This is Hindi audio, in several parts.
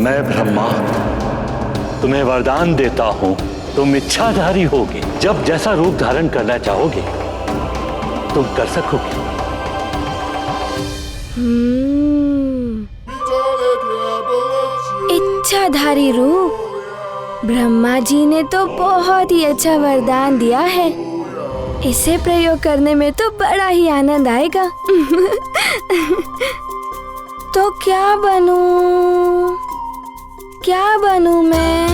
मैं ब्रह्मा तुम्हें वरदान देता हूं, तुम इच्छाधारी होगे। जब जैसा रूप धारण करना चाहोगे तुम कर सकोगे। इच्छाधारी रूप। ब्रह्मा जी ने तो बहुत ही अच्छा वरदान दिया है। इसे प्रयोग करने में तो बड़ा ही आनंद आएगा। तो क्या बनूं मैं?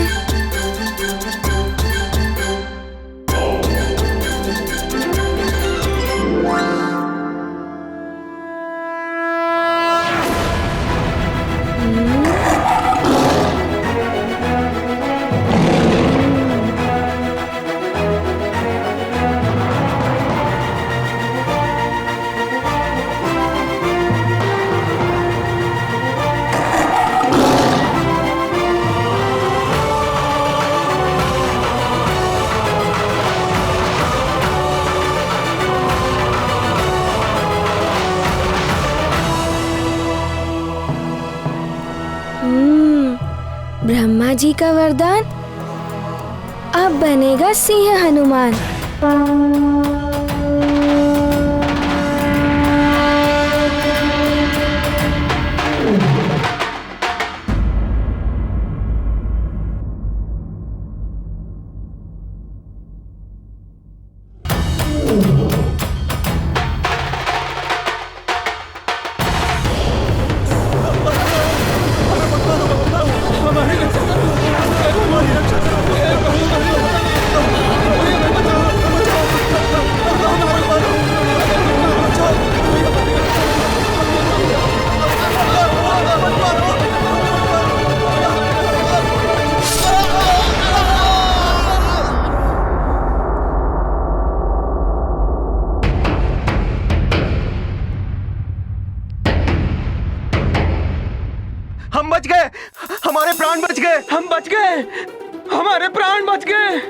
ब्रह्मा जी का वरदान अब बनेगा सिंह हनुमान। हम बच गए, हमारे प्राण बच गए, हम बच गए, हमारे प्राण बच गए,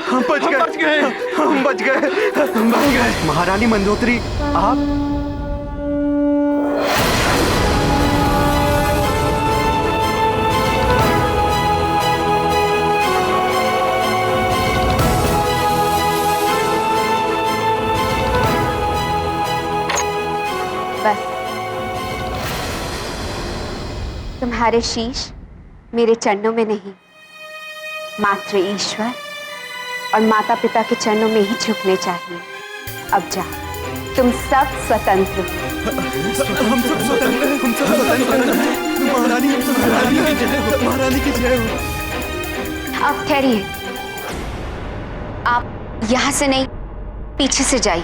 हम बच गए, हम बच गए, हम बच गए। महारानी मंदोदरी, आप बस तुम्हारे शीश मेरे चरणों में नहीं, मात्र ईश्वर और माता पिता के चरणों में ही झुकने चाहिए। अब जा, तुम सब स्वतंत्र हो। हम सब स्वतंत्र हैं, हम सब स्वतंत्र हैं। महारानी की जय हो। अब ठहरिए, आप यहाँ से नहीं, पीछे से जाइए।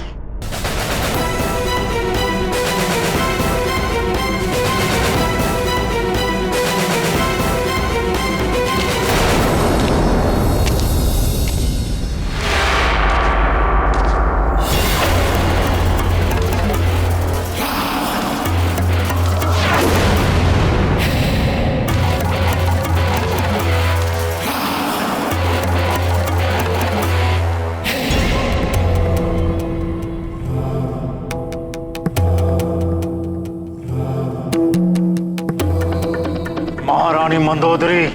महारानी मंदोदरी,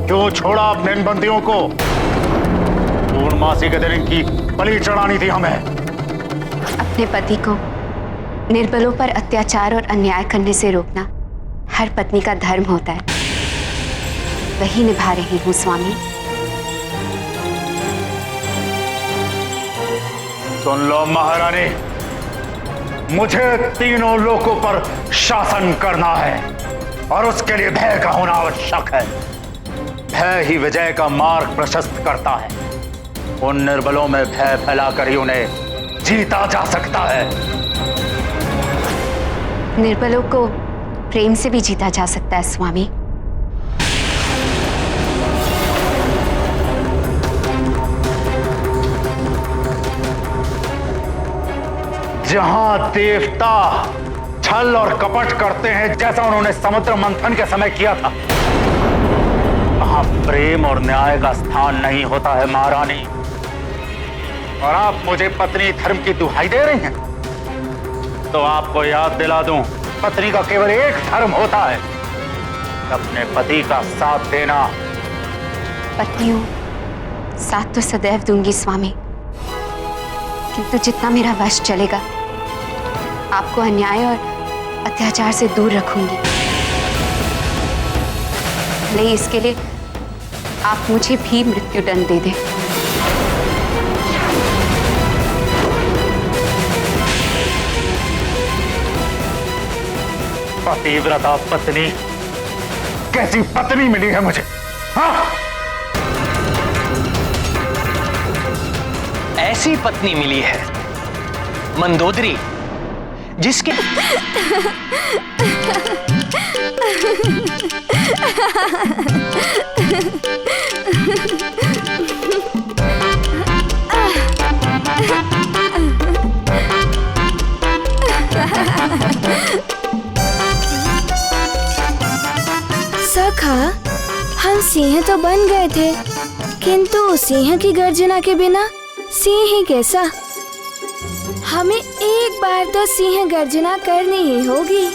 क्यों छोड़ा अपने इन बंदियों को? पूर्णमासी के दिन इनकी बलि चढ़ानी थी हमें। अपने पति को निर्बलों पर अत्याचार और अन्याय करने से रोकना हर पत्नी का धर्म होता है। वही निभा रही हूँ स्वामी। सुन लो महारानी, मुझे तीनों लोकों पर शासन करना है और उसके लिए भय का होना आवश्यक है। भय ही विजय का मार्ग प्रशस्त करता है। उन निर्बलों में भय फैलाकर ही उन्हें जीता जा सकता है। निर्बलों को प्रेम से भी जीता जा सकता है स्वामी। जहां देवता छल और कपट करते हैं, जैसा उन्होंने समुद्र मंथन के समय किया था, वहां प्रेम और न्याय का स्थान नहीं होता है महारानी। और आप मुझे पत्नी धर्म की दुहाई दे रही हैं, तो आपको याद दिला दूं, पत्नी का केवल एक धर्म होता है, अपने पति का साथ देना। पत्नियों, साथ तो सदैव दूंगी स्वामी, किंतु जितना मेरा वश चलेगा आपको अन्याय और अत्याचार से दूर रखूंगी। भले इसके लिए आप मुझे भी मृत्युदंड दे दें। पतिव्रता पत्नी, कैसी पत्नी मिली है मुझे? हाँ? ऐसी पत्नी मिली है मंदोदरी, जिसके सखा, हम सिंह तो बन गए थे, किंतु सिंह की गर्जना के बिना सिंह ही कैसा? हमें एक बार तो सिंह गर्जना करनी ही होगी।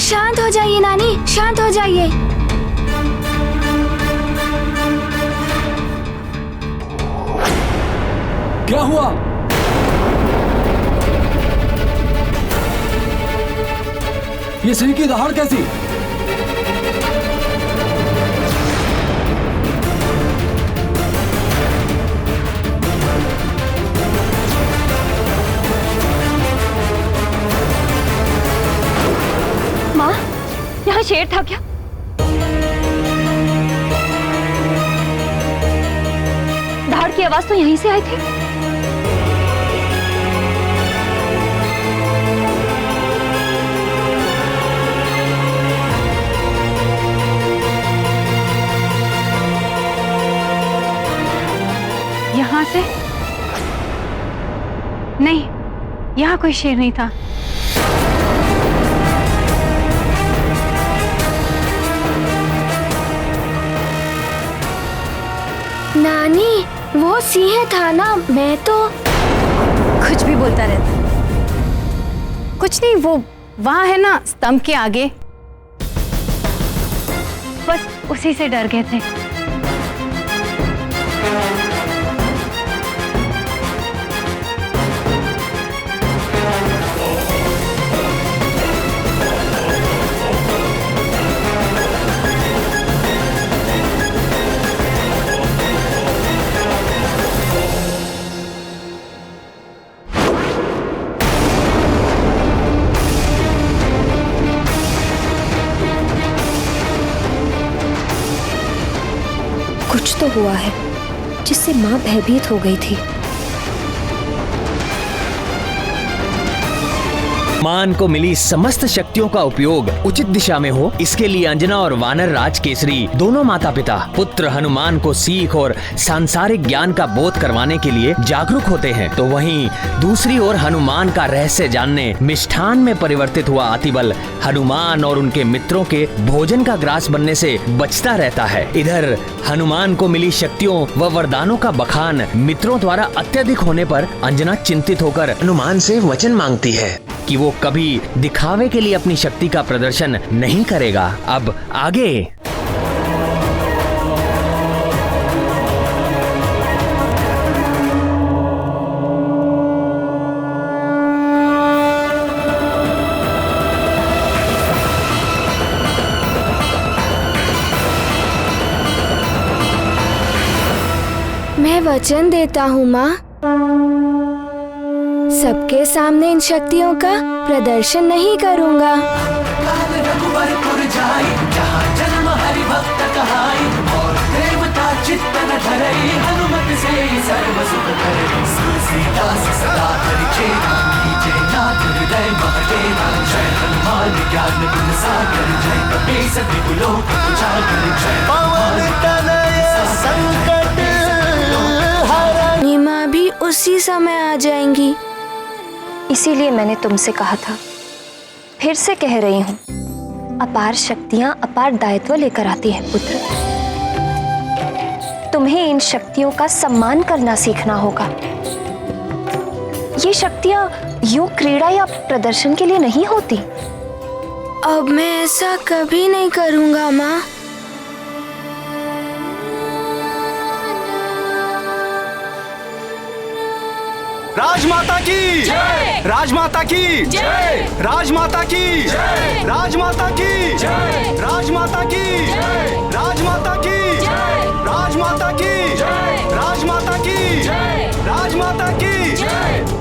शांत हो जाइए नानी, शांत हो जाइए। क्या हुआ? ये सिंह की दहाड़ कैसी? माँ, यहाँ शेर था क्या? दहाड़ की आवाज तो यहीं से आई थी। यहाँ से? नहीं, यहाँ कोई शेर नहीं था। नानी, वो सिंह था ना, मैं तो कुछ भी बोलता रहता। कुछ नहीं, वो वहां है ना स्तंभ के आगे, बस उसी से डर गए थे। कुछ तो हुआ है जिससे माँ भयभीत हो गई थी। मान को मिली समस्त शक्तियों का उपयोग उचित दिशा में हो, इसके लिए अंजना और वानर राज केसरी दोनों माता पिता पुत्र हनुमान को सीख और सांसारिक ज्ञान का बोध करवाने के लिए जागरूक होते हैं। तो वहीं दूसरी ओर हनुमान का रहस्य जानने मिष्ठान में परिवर्तित हुआ अतिबल हनुमान और उनके मित्रों के भोजन का ग्रास बनने से बचता रहता है। इधर हनुमान को मिली शक्तियों व वरदानों का बखान मित्रों द्वारा अत्यधिक होने पर अंजना चिंतित होकर हनुमान से वचन मांगती है कि वो कभी दिखावे के लिए अपनी शक्ति का प्रदर्शन नहीं करेगा। अब आगे मैं वचन देता हूँ माँ, सबके सामने इन शक्तियों का प्रदर्शन नहीं करूंगा। माँ भी उसी समय आ जाएंगी। इसीलिए मैंने तुमसे कहा था, फिर से कह रही हूँ, अपार शक्तियाँ अपार दायित्व लेकर आती है पुत्र। तुम्हें इन शक्तियों का सम्मान करना सीखना होगा। ये शक्तियाँ यूं क्रीड़ा या प्रदर्शन के लिए नहीं होती। अब मैं ऐसा कभी नहीं करूँगा माँ। राजमाता की जय, राजमाता की जय, राजमाता की जय, राजमाता की जय, राजमाता की जय, राजमाता की जय, राजमाता की जय, राजमाता की जय, राजमाता की जय।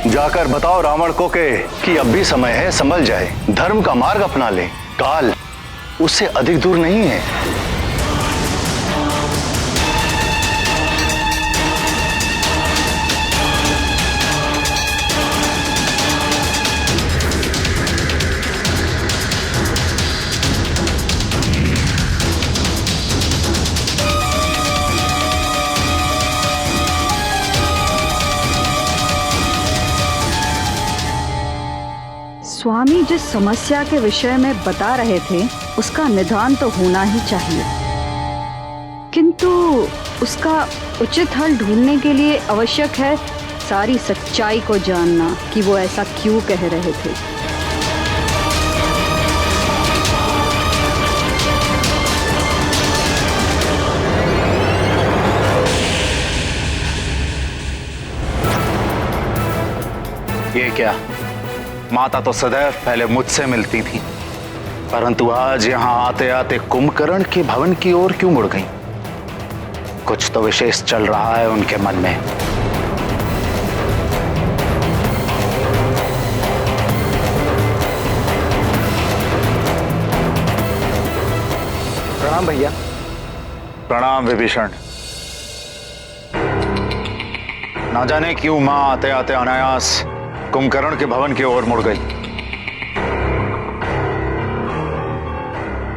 जाकर बताओ रावण को कि अब भी समय है, संभल जाए, धर्म का मार्ग अपना ले, काल उससे अधिक दूर नहीं है। स्वामी जिस समस्या के विषय में बता रहे थे उसका निदान तो होना ही चाहिए, किंतु उसका उचित हल ढूंढने के लिए आवश्यक है सारी सच्चाई को जानना कि वो ऐसा क्यों कह रहे थे। ये क्या, माता तो सदैव पहले मुझसे मिलती थी, परंतु आज यहां आते आते कुंभकर्ण के भवन की ओर क्यों मुड़ गई? कुछ तो विशेष चल रहा है उनके मन में। प्रणाम भैया। प्रणाम विभीषण। ना जाने क्यों मां आते आते अनायास कुंभकर्ण के भवन की ओर मुड़ गई।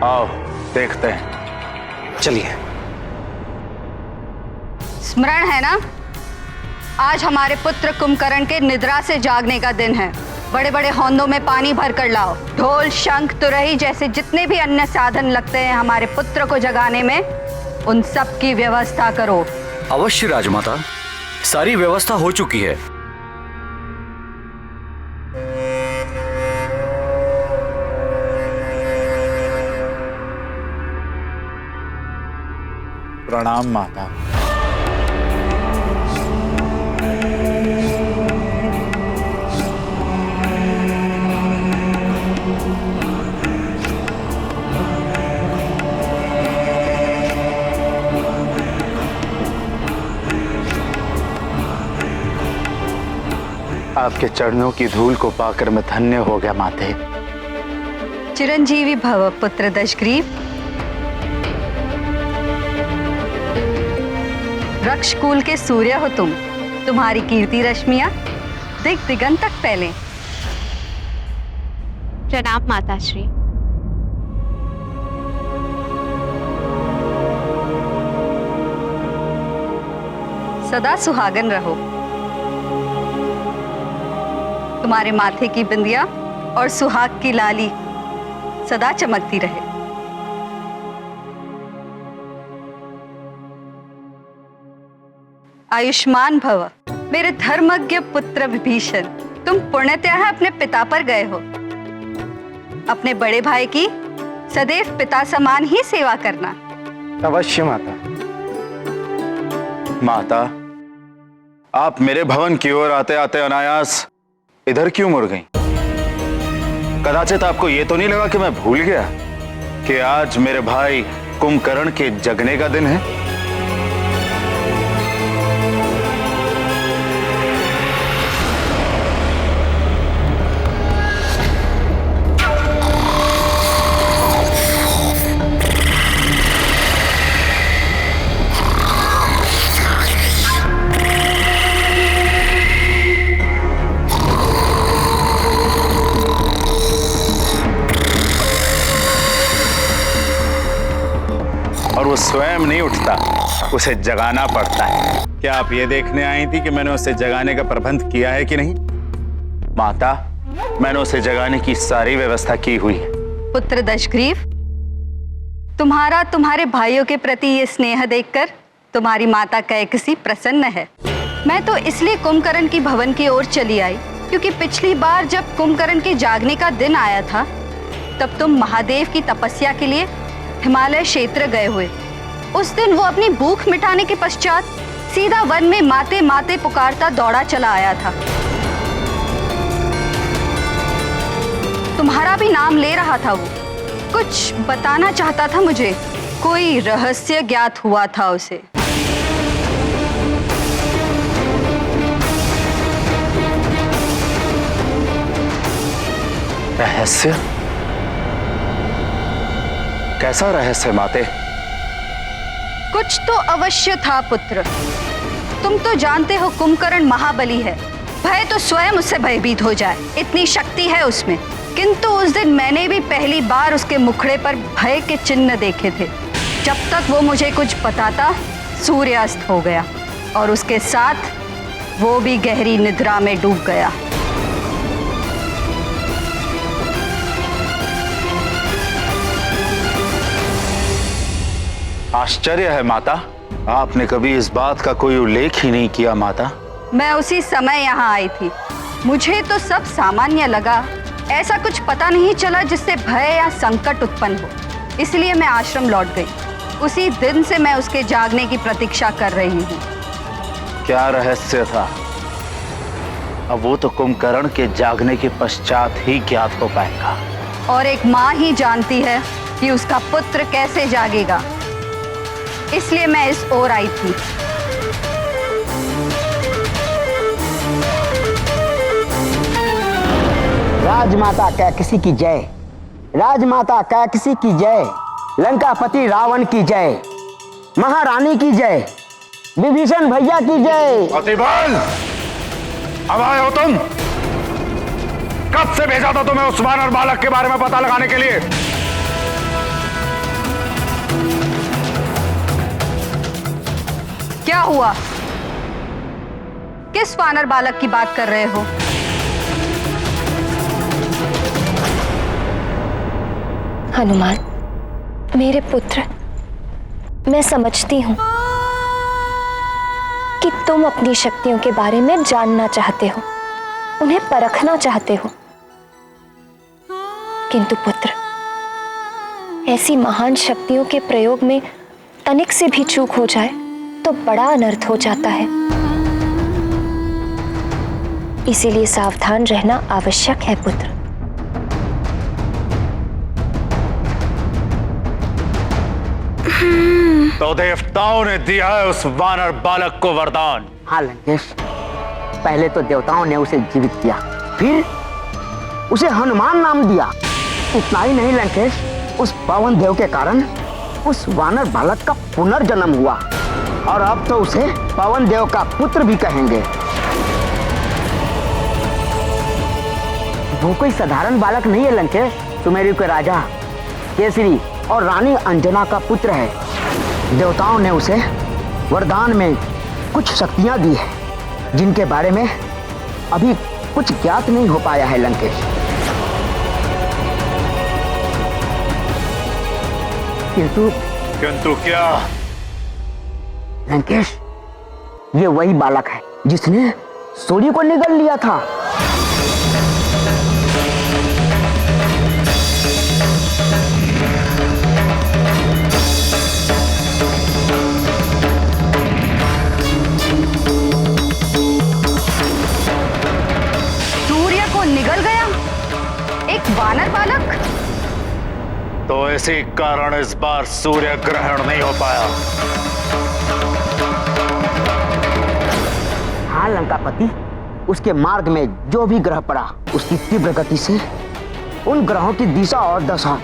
आओ देखते हैं। चलिए। स्मरण है ना, आज हमारे पुत्र कुंभकर्ण के निद्रा से जागने का दिन है। बड़े बड़े हौंदों में पानी भर कर लाओ। ढोल, शंख, तुरही जैसे जितने भी अन्य साधन लगते हैं हमारे पुत्र को जगाने में, उन सब की व्यवस्था करो। अवश्य राजमाता, सारी व्यवस्था हो चुकी है। प्रणाम माता। आपके चरणों की धूल को पाकर मैं धन्य हो गया माते। चिरंजीवी भव पुत्र दशग्रीव। वृक्षकुल के सूर्य हो तुम, तुम्हारी कीर्ति रश्मियां दिग दिगंत तक फैले। प्रणाम माताश्री। सदा सुहागन रहो। तुम्हारे माथे की बिंदिया और सुहाग की लाली सदा चमकती रहे। आयुष्मान भव मेरे धर्मज्ञ पुत्र विभीषण। तुम पुण्यतः अपने पिता पर गए हो। अपने बड़े भाई की सदैव पिता समान ही सेवा करना। अवश्य माता। माता, आप मेरे भवन की ओर आते आते अनायास इधर क्यों मुड़ गई? कदाचित आपको यह तो नहीं लगा कि मैं भूल गया कि आज मेरे भाई कुंभकर्ण के जगने का दिन है? और वो स्वयं नहीं उठता, उसे जगाना पड़ता है। क्या आप ये देखने आई थी कि मैंने उसे जगाने का प्रबंध किया है कि नहीं? माता, मैंने उसे जगाने की सारी व्यवस्था की हुई है। पुत्र दशग्रीव, तुम्हारा तुम्हारे भाइयों के प्रति ये स्नेह देखकर तुम्हारी माता कैकसी प्रसन्न है। मैं तो इसलिए कुंभकर्ण की भवन की ओर चली आई क्योंकि पिछली बार जब कुंभकर्ण के जागने का दिन आया था तब तुम महादेव की तपस्या के लिए हिमालय क्षेत्र गए हुए। उस दिन वो अपनी भूख मिटाने के पश्चात सीधा वन में माते माते पुकारता दौड़ा चला आया था। तुम्हारा भी नाम ले रहा था। वो कुछ बताना चाहता था मुझे, कोई रहस्य ज्ञात हुआ था उसे। रहस्य? कैसा रहस्य माते? कुछ तो अवश्य था पुत्र। तुम तो जानते हो कुंभकर्ण महाबली है, भय तो स्वयं उससे भयभीत हो जाए, इतनी शक्ति है उसमें। किंतु उस दिन मैंने भी पहली बार उसके मुखड़े पर भय के चिन्ह देखे थे। जब तक वो मुझे कुछ बताता सूर्यास्त हो गया और उसके साथ वो भी गहरी निद्रा में डूब गया। आश्चर्य है माता, आपने कभी इस बात का कोई उल्लेख ही नहीं किया माता। मैं उसी समय यहाँ आई थी, मुझे तो सब सामान्य लगा। ऐसा कुछ पता नहीं चला जिससे भय या संकट उत्पन्न हो, इसलिए मैं आश्रम लौट गई। उसी दिन से मैं उसके जागने की प्रतीक्षा कर रही हूँ। क्या रहस्य था? अब वो तो कुंभकर्ण के जागने के पश्चात ही ज्ञात हो पाएगा। और एक माँ ही जानती है कि उसका पुत्र कैसे जागेगा, इसलिए मैं इस ओर आई थी। राजमाता कैकसी की जय, राजमाता कैकसी की जय, लंकापति रावण की जय, महारानी की जय, विभीषण भैया की जय। प्रतिबल, अब आए हो तुम? कब से भेजा था तुम्हें उस वानर बालक के बारे में पता लगाने के लिए? क्या हुआ? किस वानर बालक की बात कर रहे हो? हनुमान, मेरे पुत्र, मैं समझती हूं कि तुम अपनी शक्तियों के बारे में जानना चाहते हो, उन्हें परखना चाहते हो। किंतु पुत्र, ऐसी महान शक्तियों के प्रयोग में तनिक से भी चूक हो जाए तो बड़ा अनर्थ हो जाता है। इसीलिए सावधान रहना आवश्यक है पुत्र। तो देवताओं ने दिया है उस वानर बालक को वरदान। हाँ लंकेश, पहले तो देवताओं ने उसे जीवित किया, फिर उसे हनुमान नाम दिया। इतना ही नहीं लंकेश, उस पवन देव के कारण उस वानर बालक का पुनर्जन्म हुआ और अब तो उसे पवन देव का पुत्र भी कहेंगे। वो कोई साधारण बालक नहीं है लंकेश, सुमेरु के राजा केसरी और रानी अंजना का पुत्र है। देवताओं ने उसे वरदान में कुछ शक्तियां दी है जिनके बारे में अभी कुछ ज्ञात नहीं हो पाया है लंकेश। किंतु क्या? लंकेश, ये वही बालक है जिसने सूर्य को निगल लिया था। पिघल गया, एक वानर बालक। तो इसी कारण इस बार सूर्य ग्रहण नहीं हो पाया। हाँ लंकापति, उसके मार्ग में जो भी ग्रह पड़ा उसकी तीव्र गति से उन ग्रहों की दिशा और दशा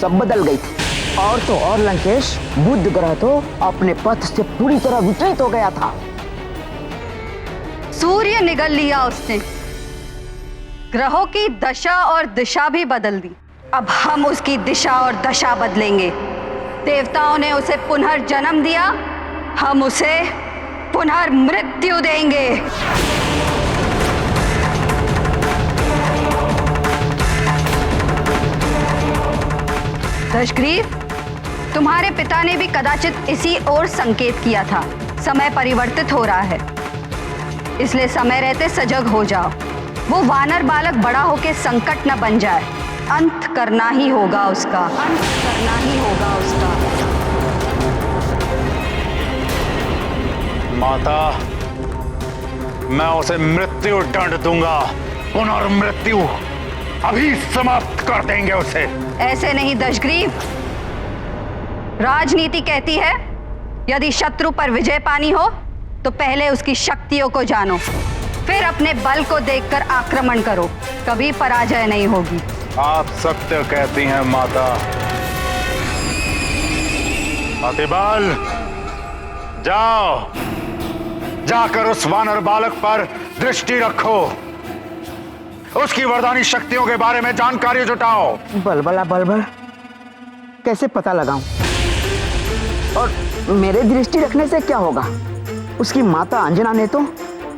सब बदल गई थी। और तो और लंकेश, बुध ग्रह तो अपने पथ से पूरी तरह विचलित हो गया था। सूर्य निगल लिया उसने, ग्रहों की दशा और दिशा भी बदल दी। अब हम उसकी दिशा और दशा बदलेंगे। देवताओं ने उसे पुनर्जन्म दिया, हम उसे पुनर्मृत्यु देंगे। दशग्रीव, तुम्हारे पिता ने भी कदाचित इसी ओर संकेत किया था। समय परिवर्तित हो रहा है, इसलिए समय रहते सजग हो जाओ। वो वानर बालक बड़ा होकर संकट न बन जाए। अंत करना ही होगा उसका, अंत करना ही होगा उसका। माता, मैं उसे मृत्यु दंड दूंगा, पुनर्मृत्यु अभी समाप्त कर देंगे उसे। ऐसे नहीं दशग्रीव, राजनीति कहती है यदि शत्रु पर विजय पानी हो तो पहले उसकी शक्तियों को जानो, फिर अपने बल को देखकर आक्रमण करो, कभी पराजय नहीं होगी। आप सत्य कहती हैं माता। अतिबल, जाओ, जाकर उस वानर बालक पर दृष्टि रखो, उसकी वरदानी शक्तियों के बारे में जानकारी जुटाओ। बलबला बलबल, कैसे पता लगाऊं? और मेरे दृष्टि रखने से क्या होगा? उसकी माता अंजना ने तो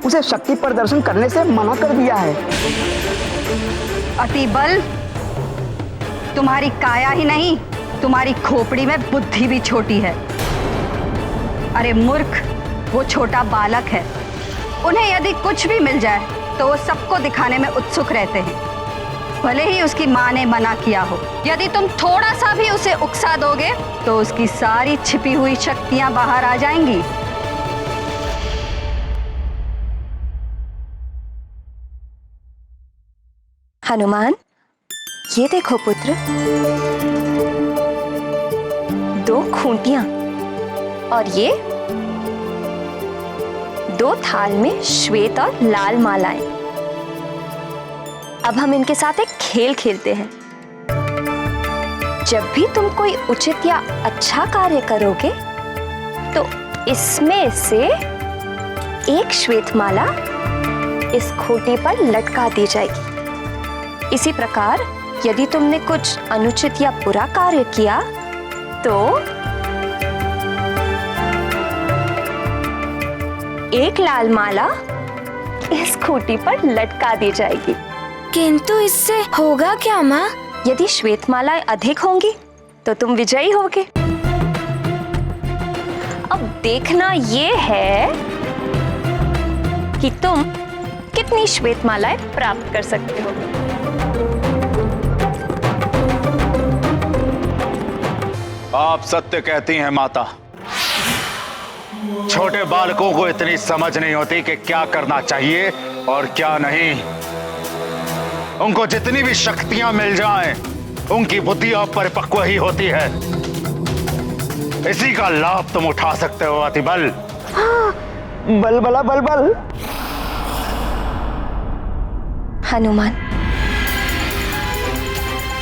उसे शक्ति प्रदर्शन करने से मना कर दिया है। अतिबल, तुम्हारी काया ही नहीं, तुम्हारी खोपड़ी में बुद्धि भी छोटी है। अरे मूर्ख, वो छोटा बालक है, उन्हें यदि कुछ भी मिल जाए तो वो सबको दिखाने में उत्सुक रहते हैं, भले ही उसकी माँ ने मना किया हो। यदि तुम थोड़ा सा भी उसे उकसा दोगे तो उसकी सारी छिपी हुई शक्तियां बाहर आ जाएंगी। हनुमान, ये देखो पुत्र, 2 खूंटियां और ये 2 थाल में श्वेत और लाल मालाएं। अब हम इनके साथ एक खेल खेलते हैं। जब भी तुम कोई उचित या अच्छा कार्य करोगे तो इसमें से एक श्वेत माला इस खूंटी पर लटका दी जाएगी। इसी प्रकार यदि तुमने कुछ अनुचित या बुरा कार्य किया तो एक लाल माला इस खूंटी पर लटका दी जाएगी। किंतु इससे होगा क्या माँ? यदि श्वेत मालाएं अधिक होंगी तो तुम विजयी होगे। अब देखना ये है कि तुम कितनी श्वेत मालाएं प्राप्त कर सकते हो। आप सत्य कहती हैं माता। छोटे बालकों को इतनी समझ नहीं होती कि क्या करना चाहिए और क्या नहीं। उनको जितनी भी शक्तियां मिल जाएं, उनकी बुद्धि अपरिपक्व ही होती है। इसी का लाभ तुम उठा सकते हो अतिबल। बलबला बलबल। हनुमान,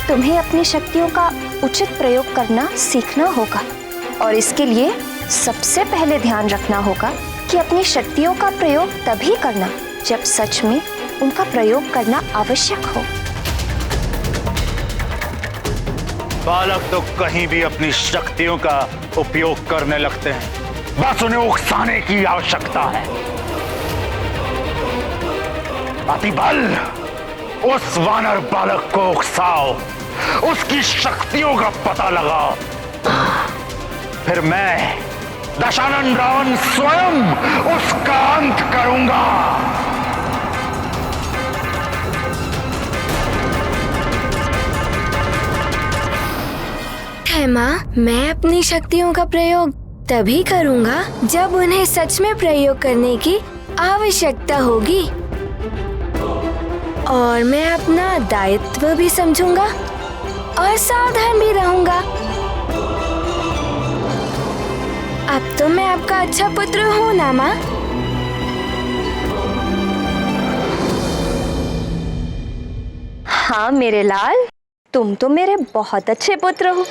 तुम्हें अपनी शक्तियों का उचित प्रयोग करना सीखना होगा और इसके लिए सबसे पहले ध्यान रखना होगा कि अपनी शक्तियों का प्रयोग तभी करना जब सच में उनका प्रयोग करना आवश्यक हो। बालक तो कहीं भी अपनी शक्तियों का उपयोग करने लगते हैं, बस उन्हें उकसाने की आवश्यकता है। अतिबल, उस वानर बालक को उकसाओ, उसकी शक्तियों का पता लगाओ, फिर मैं दशानन रावण स्वयं उसका अंत करूंगा। है माँ, मैं अपनी शक्तियों का प्रयोग तभी करूँगा जब उन्हें सच में प्रयोग करने की आवश्यकता होगी। और मैं अपना दायित्व भी समझूंगा और सावधान भी रहूंगा। अब तो मैं आपका अच्छा पुत्र हूँ ना माँ? हाँ मेरे लाल, तुम तो मेरे बहुत अच्छे पुत्र हो।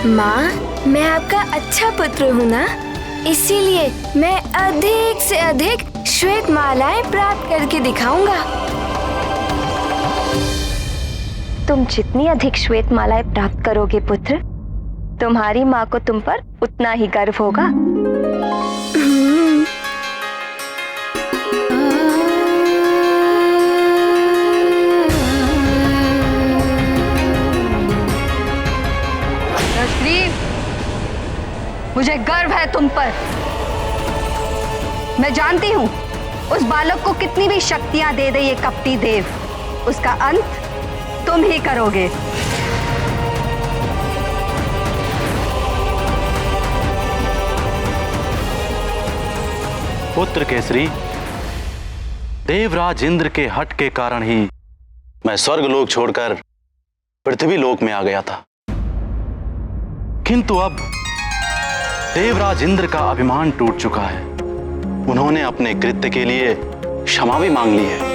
माँ, मैं आपका अच्छा पुत्र हूँ ना, इसीलिए मैं अधिक से अधिक श्वेत मालाएं प्राप्त करके दिखाऊंगा। तुम जितनी अधिक श्वेत मालाएं प्राप्त करोगे पुत्र, तुम्हारी माँ को तुम पर उतना ही गर्व होगा। मुझे गर्व है तुम पर। मैं जानती हूँ उस बालक को कितनी भी शक्तियां दे दे ये कपटी देव, उसका अंत तुम ही करोगे। पुत्र केसरी, देवराज इंद्र के हट के कारण ही मैं स्वर्ग लोक छोड़कर पृथ्वी लोक में आ गया था, किंतु अब देवराज इंद्र का अभिमान टूट चुका है। उन्होंने अपने कृत्य के लिए क्षमा भी मांग ली है।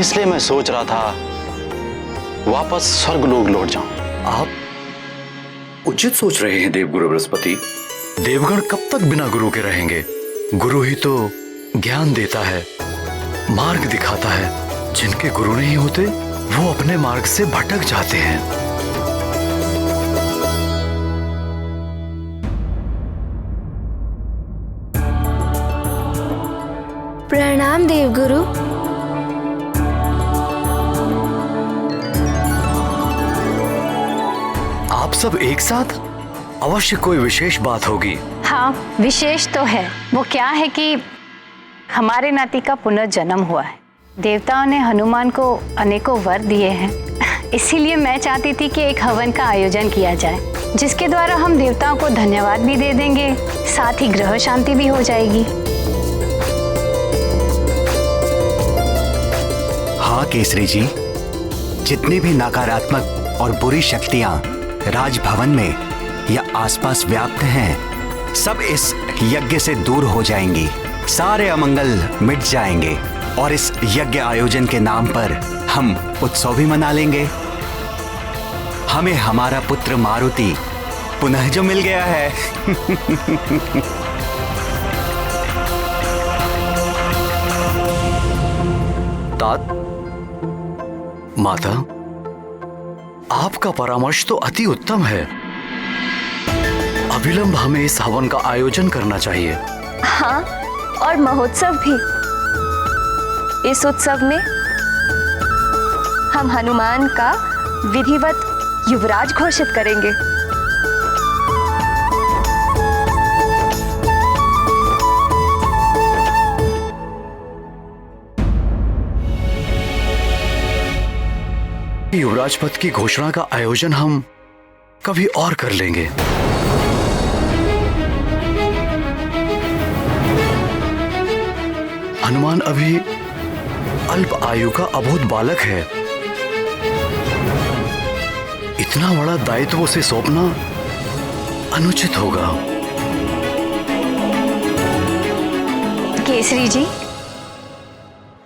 इसलिए मैं सोच रहा था वापस स्वर्ग लोक लौट जाऊं। आप उचित सोच रहे हैं देवगुरु बृहस्पति। देवगण कब तक बिना गुरु के रहेंगे? गुरु ही तो ज्ञान देता है, मार्ग दिखाता है। जिनके गुरु नहीं होते वो अपने मार्ग से भटक जाते हैं। प्रणाम देवगुरु। आप सब एक साथ? अवश्य कोई विशेष बात होगी। हाँ, विशेष तो है। वो क्या है कि हमारे नाती का पुनर्जन्म हुआ है। देवताओं ने हनुमान को अनेकों वर दिए हैं। इसीलिए मैं चाहती थी कि एक हवन का आयोजन किया जाए, जिसके द्वारा हम देवताओं को धन्यवाद भी दे देंगे, साथ ही ग्रह शांति भी हो जाएगी। हाँ केसरी जी, जितनी भी नकारात्मक और बुरी शक्तियां राजभवन में या आसपास व्याप्त हैं, सब इस यज्ञ से दूर हो जाएंगी। सारे अमंगल मिट जाएंगे और इस यज्ञ आयोजन के नाम पर हम उत्सव भी मना लेंगे। हमें हमारा पुत्र मारुति पुनः जो मिल गया है। तात, माता, आपका परामर्श तो अति उत्तम है। अविलंब हमें इस हवन का आयोजन करना चाहिए। हाँ, और महोत्सव भी। इस उत्सव में हम हनुमान का विधिवत युवराज घोषित करेंगे। युवराज पद की घोषणा का आयोजन हम कभी और कर लेंगे। हनुमान अभी अल्प आयु का अबोध बालक है। इतना बड़ा दायित्व उसे सौंपना अनुचित होगा। केसरी जी,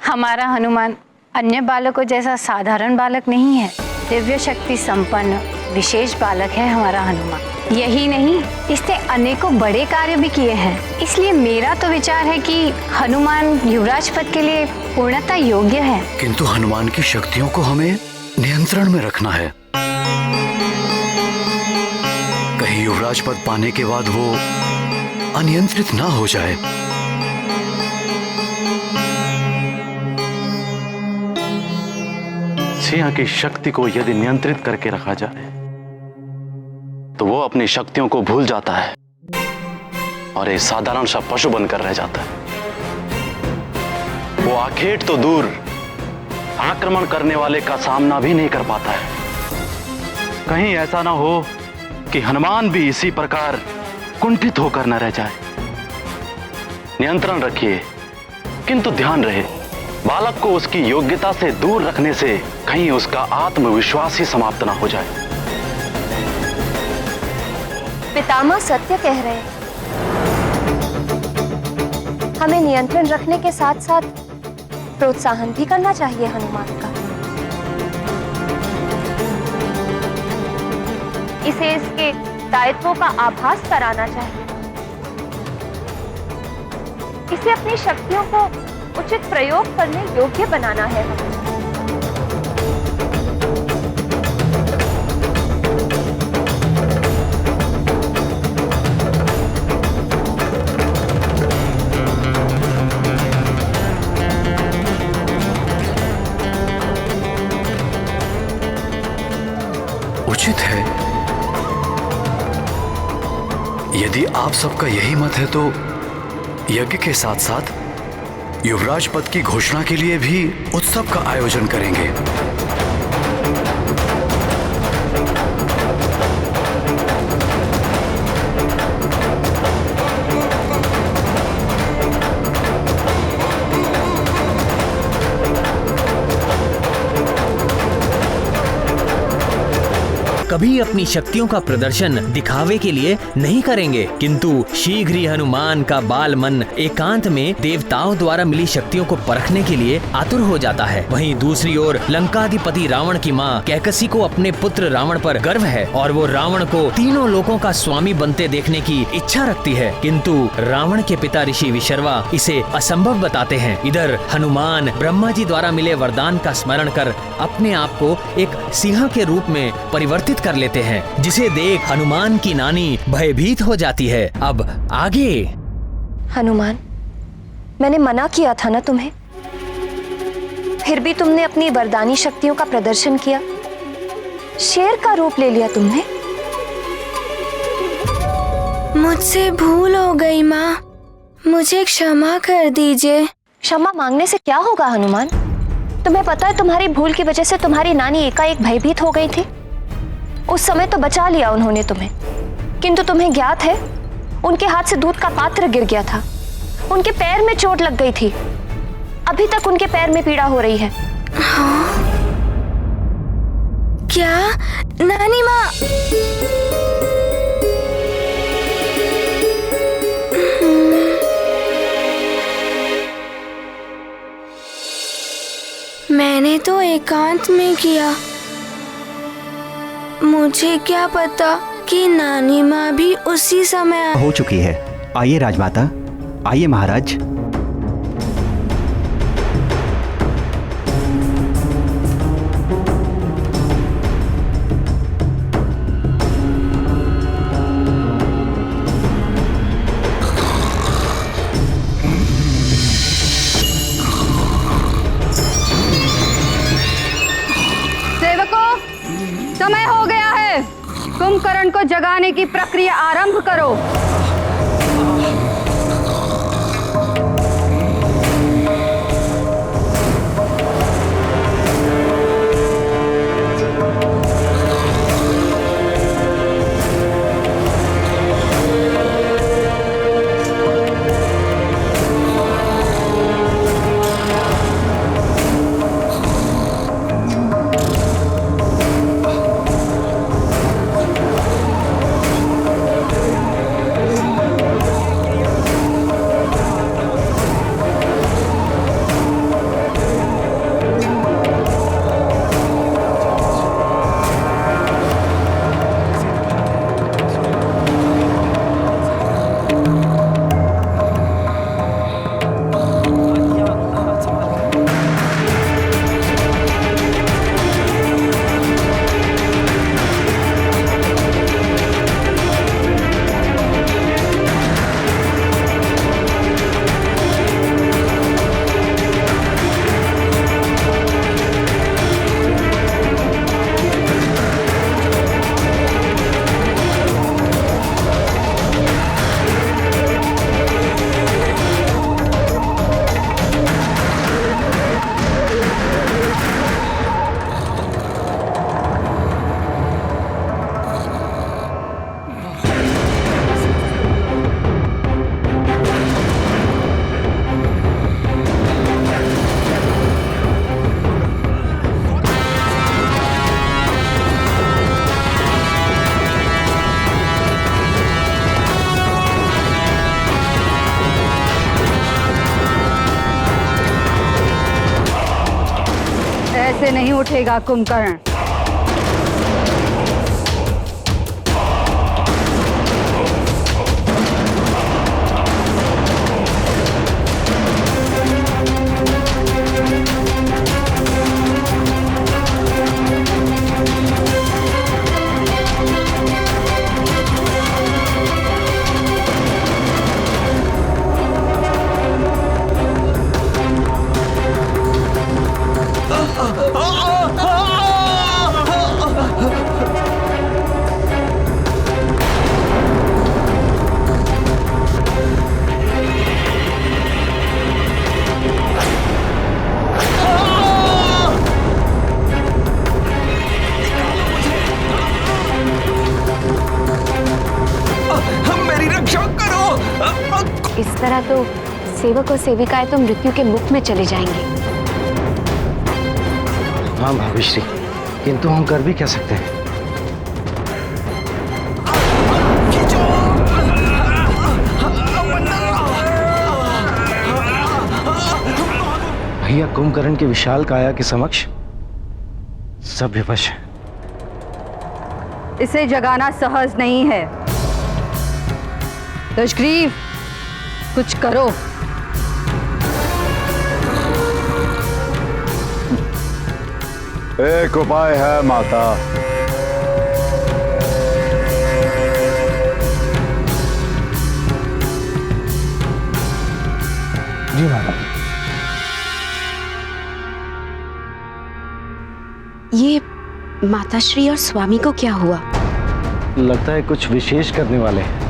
हमारा हनुमान अन्य बालकों जैसा साधारण बालक नहीं है। दिव्य शक्ति संपन्न विशेष बालक है हमारा हनुमान। यही नहीं, इसने अनेकों बड़े कार्य भी किए हैं। इसलिए मेरा तो विचार है कि हनुमान युवराज पद के लिए पूर्णतः योग्य है। किंतु हनुमान की शक्तियों को हमें नियंत्रण में रखना है। कहीं युवराज पद पाने के बाद वो अनियंत्रित ना हो जाए। सिंह की शक्ति को यदि नियंत्रित करके रखा जाए तो वो अपनी शक्तियों को भूल जाता है और एक साधारण सा पशु बनकर रह जाता है। वो आखेट तो दूर, आक्रमण करने वाले का सामना भी नहीं कर पाता है। कहीं ऐसा ना हो कि हनुमान भी इसी प्रकार कुंठित होकर न रह जाए। नियंत्रण रखिए, किंतु ध्यान रहे बालक को उसकी योग्यता से दूर रखने से कहीं उसका आत्मविश्वास ही समाप्त ना हो जाए। पितामह सत्य कह रहे हैं। हमें नियंत्रण रखने के साथ साथ प्रोत्साहन भी करना चाहिए हनुमान का। इसे इसके दायित्वों का आभास कराना चाहिए। इसे अपनी शक्तियों को उचित प्रयोग करने योग्य बनाना है। उचित है। यदि आप सबका यही मत है तो यज्ञ के साथ साथ युवराज पद की घोषणा के लिए भी उत्सव का आयोजन करेंगे। कभी अपनी शक्तियों का प्रदर्शन दिखावे के लिए नहीं करेंगे, किंतु शीघ्र ही हनुमान का बाल मन एकांत में देवताओं द्वारा मिली शक्तियों को परखने के लिए आतुर हो जाता है। वहीं दूसरी ओर लंकाधिपति रावण की मां कैकसी को अपने पुत्र रावण पर गर्व है और वो रावण को तीनों लोकों का स्वामी बनते देखने की इच्छा रखती है, किंतु रावण के पिता ऋषि विशर्वा इसे असंभव बताते हैं। इधर हनुमान ब्रह्मा जी द्वारा मिले वरदान का स्मरण कर अपने आप को एक सिंह के रूप में परिवर्तित कर लेते हैं, जिसे देख हनुमान की नानी भयभीत हो जाती है। अब आगे। हनुमान, मैंने मना किया था ना तुम्हें, फिर भी तुमने अपनी वरदानी शक्तियों का प्रदर्शन किया। शेर का रूप ले लिया तुमने। मुझसे भूल हो गई माँ, मुझे क्षमा कर दीजिए। क्षमा मांगने से क्या होगा हनुमान? तुम्हें पता है तुम्हारी भूल की वजह से तुम्हारी नानी एकाएक भयभीत हो गई थी। उस समय तो बचा लिया उन्होंने तुम्हें, किंतु तुम्हें ज्ञात है उनके हाथ से दूध का पात्र गिर गया था। उनके पैर में चोट लग गई थी। अभी तक उनके पैर में पीड़ा हो रही है। हाँ? क्या नानी माँ? मैंने तो एकांत में किया। मुझे क्या पता कि नानी माँ भी उसी समय हो चुकी है। आइए राजमाता, आइए महाराज। समय हो गया है, कुंभकर्ण को जगाने की प्रक्रिया आरंभ करो। ऐसे नहीं उठेगा कुंभकर्ण। इस तरह तो सेवक और सेविकाएं तो मृत्यु के मुख में चले जाएंगे। हाँ भाभीश्री, किंतु हम कर भी क्या सकते हैं? भैया, कुंभकर्ण की विशाल काया के समक्ष सब विवश है। इसे जगाना सहज नहीं है। दशग्रीव, कुछ करो। एक उपाय है माता। जी माता। ये माताश्री और स्वामी को क्या हुआ? लगता है कुछ विशेष करने वाले हैं।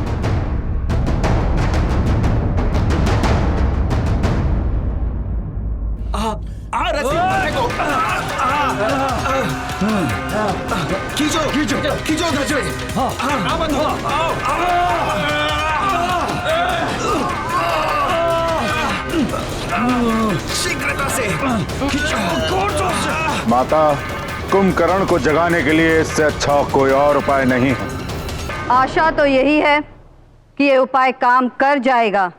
खींचो खींचो खींचो उधर से। शीघ्रता से खींचो। माता, कुंभकर्ण को जगाने के लिए इससे अच्छा कोई और उपाय नहीं है। आशा तो यही है कि ये उपाय काम कर जाएगा।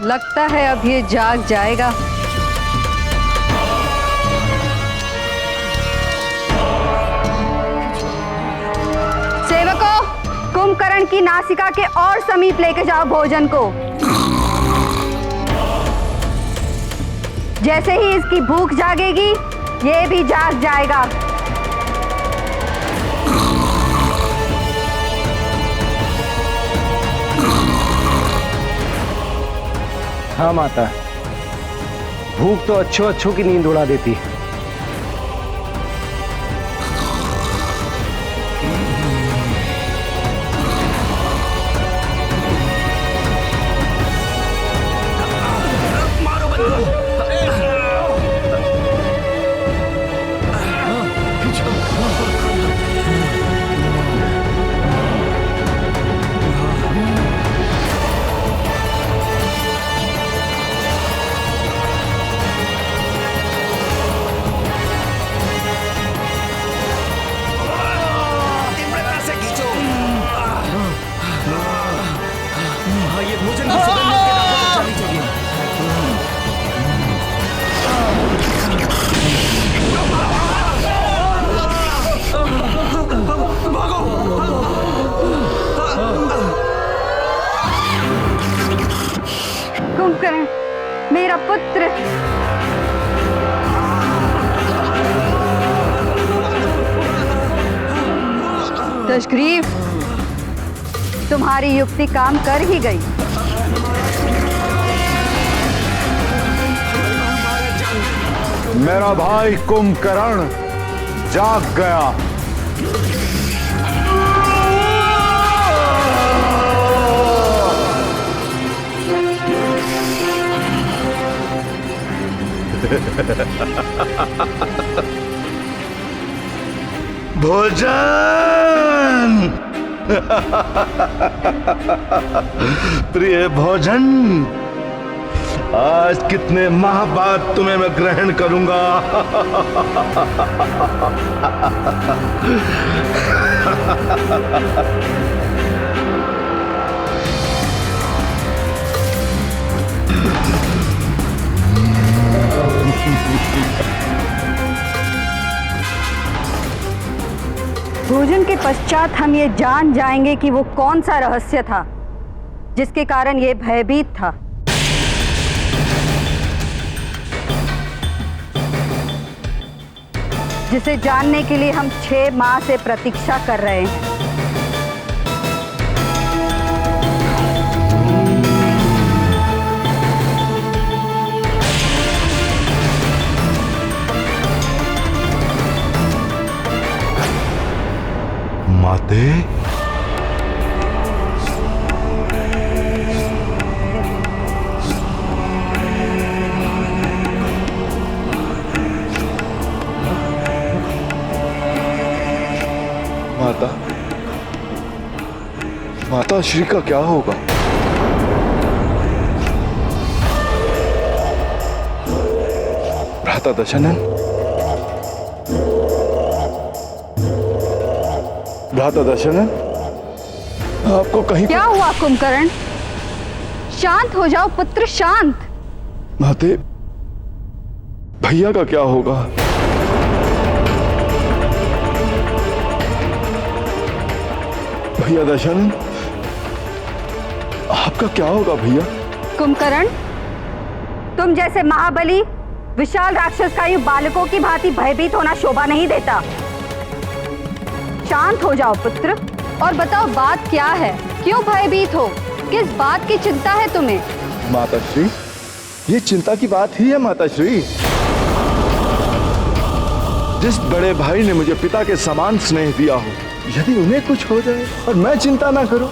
लगता है अब ये जाग जाएगा। सेवकों, कुंभकर्ण की नासिका के और समीप लेके जाओ भोजन को। जैसे ही इसकी भूख जागेगी, ये भी जाग जाएगा। हाँ माता, भूख तो अच्छों अच्छों की नींद उड़ा देती है। कुंभकर्ण, मेरा पुत्र। दशग्रीव, तुम्हारी युक्ति काम कर ही गई। मेरा भाई कुंभकर्ण जाग गया। भोजन प्रिय भोजन, आज कितने माह बाद तुम्हें मैं ग्रहण करूंगा। भोजन के पश्चात हम ये जान जाएंगे कि वो कौन सा रहस्य था जिसके कारण ये भयभीत था। जिसे जानने के लिए हम 6 माह से प्रतीक्षा कर रहे हैं। माते, माता, माता श्री का क्या होगा? भ्राता दशनन, भ्राता दशनन, आपको कहीं क्या हुआ कुंभकर्ण? शांत हो जाओ पुत्र, शांत। माते, भैया का क्या होगा? भैया दशनन, आपका क्या होगा भैया? कुंभकर्ण, तुम जैसे महाबली विशाल राक्षस का यूं बालकों की भांति भयभीत होना शोभा नहीं देता। शांत हो जाओ पुत्र और बताओ बात क्या है, क्यों भयभीत हो, किस बात की चिंता है तुम्हें? माताश्री, ये चिंता की बात ही है माताश्री। जिस बड़े भाई ने मुझे पिता के समान स्नेह दिया हो, यदि उन्हें कुछ हो जाए और मैं चिंता ना करूं,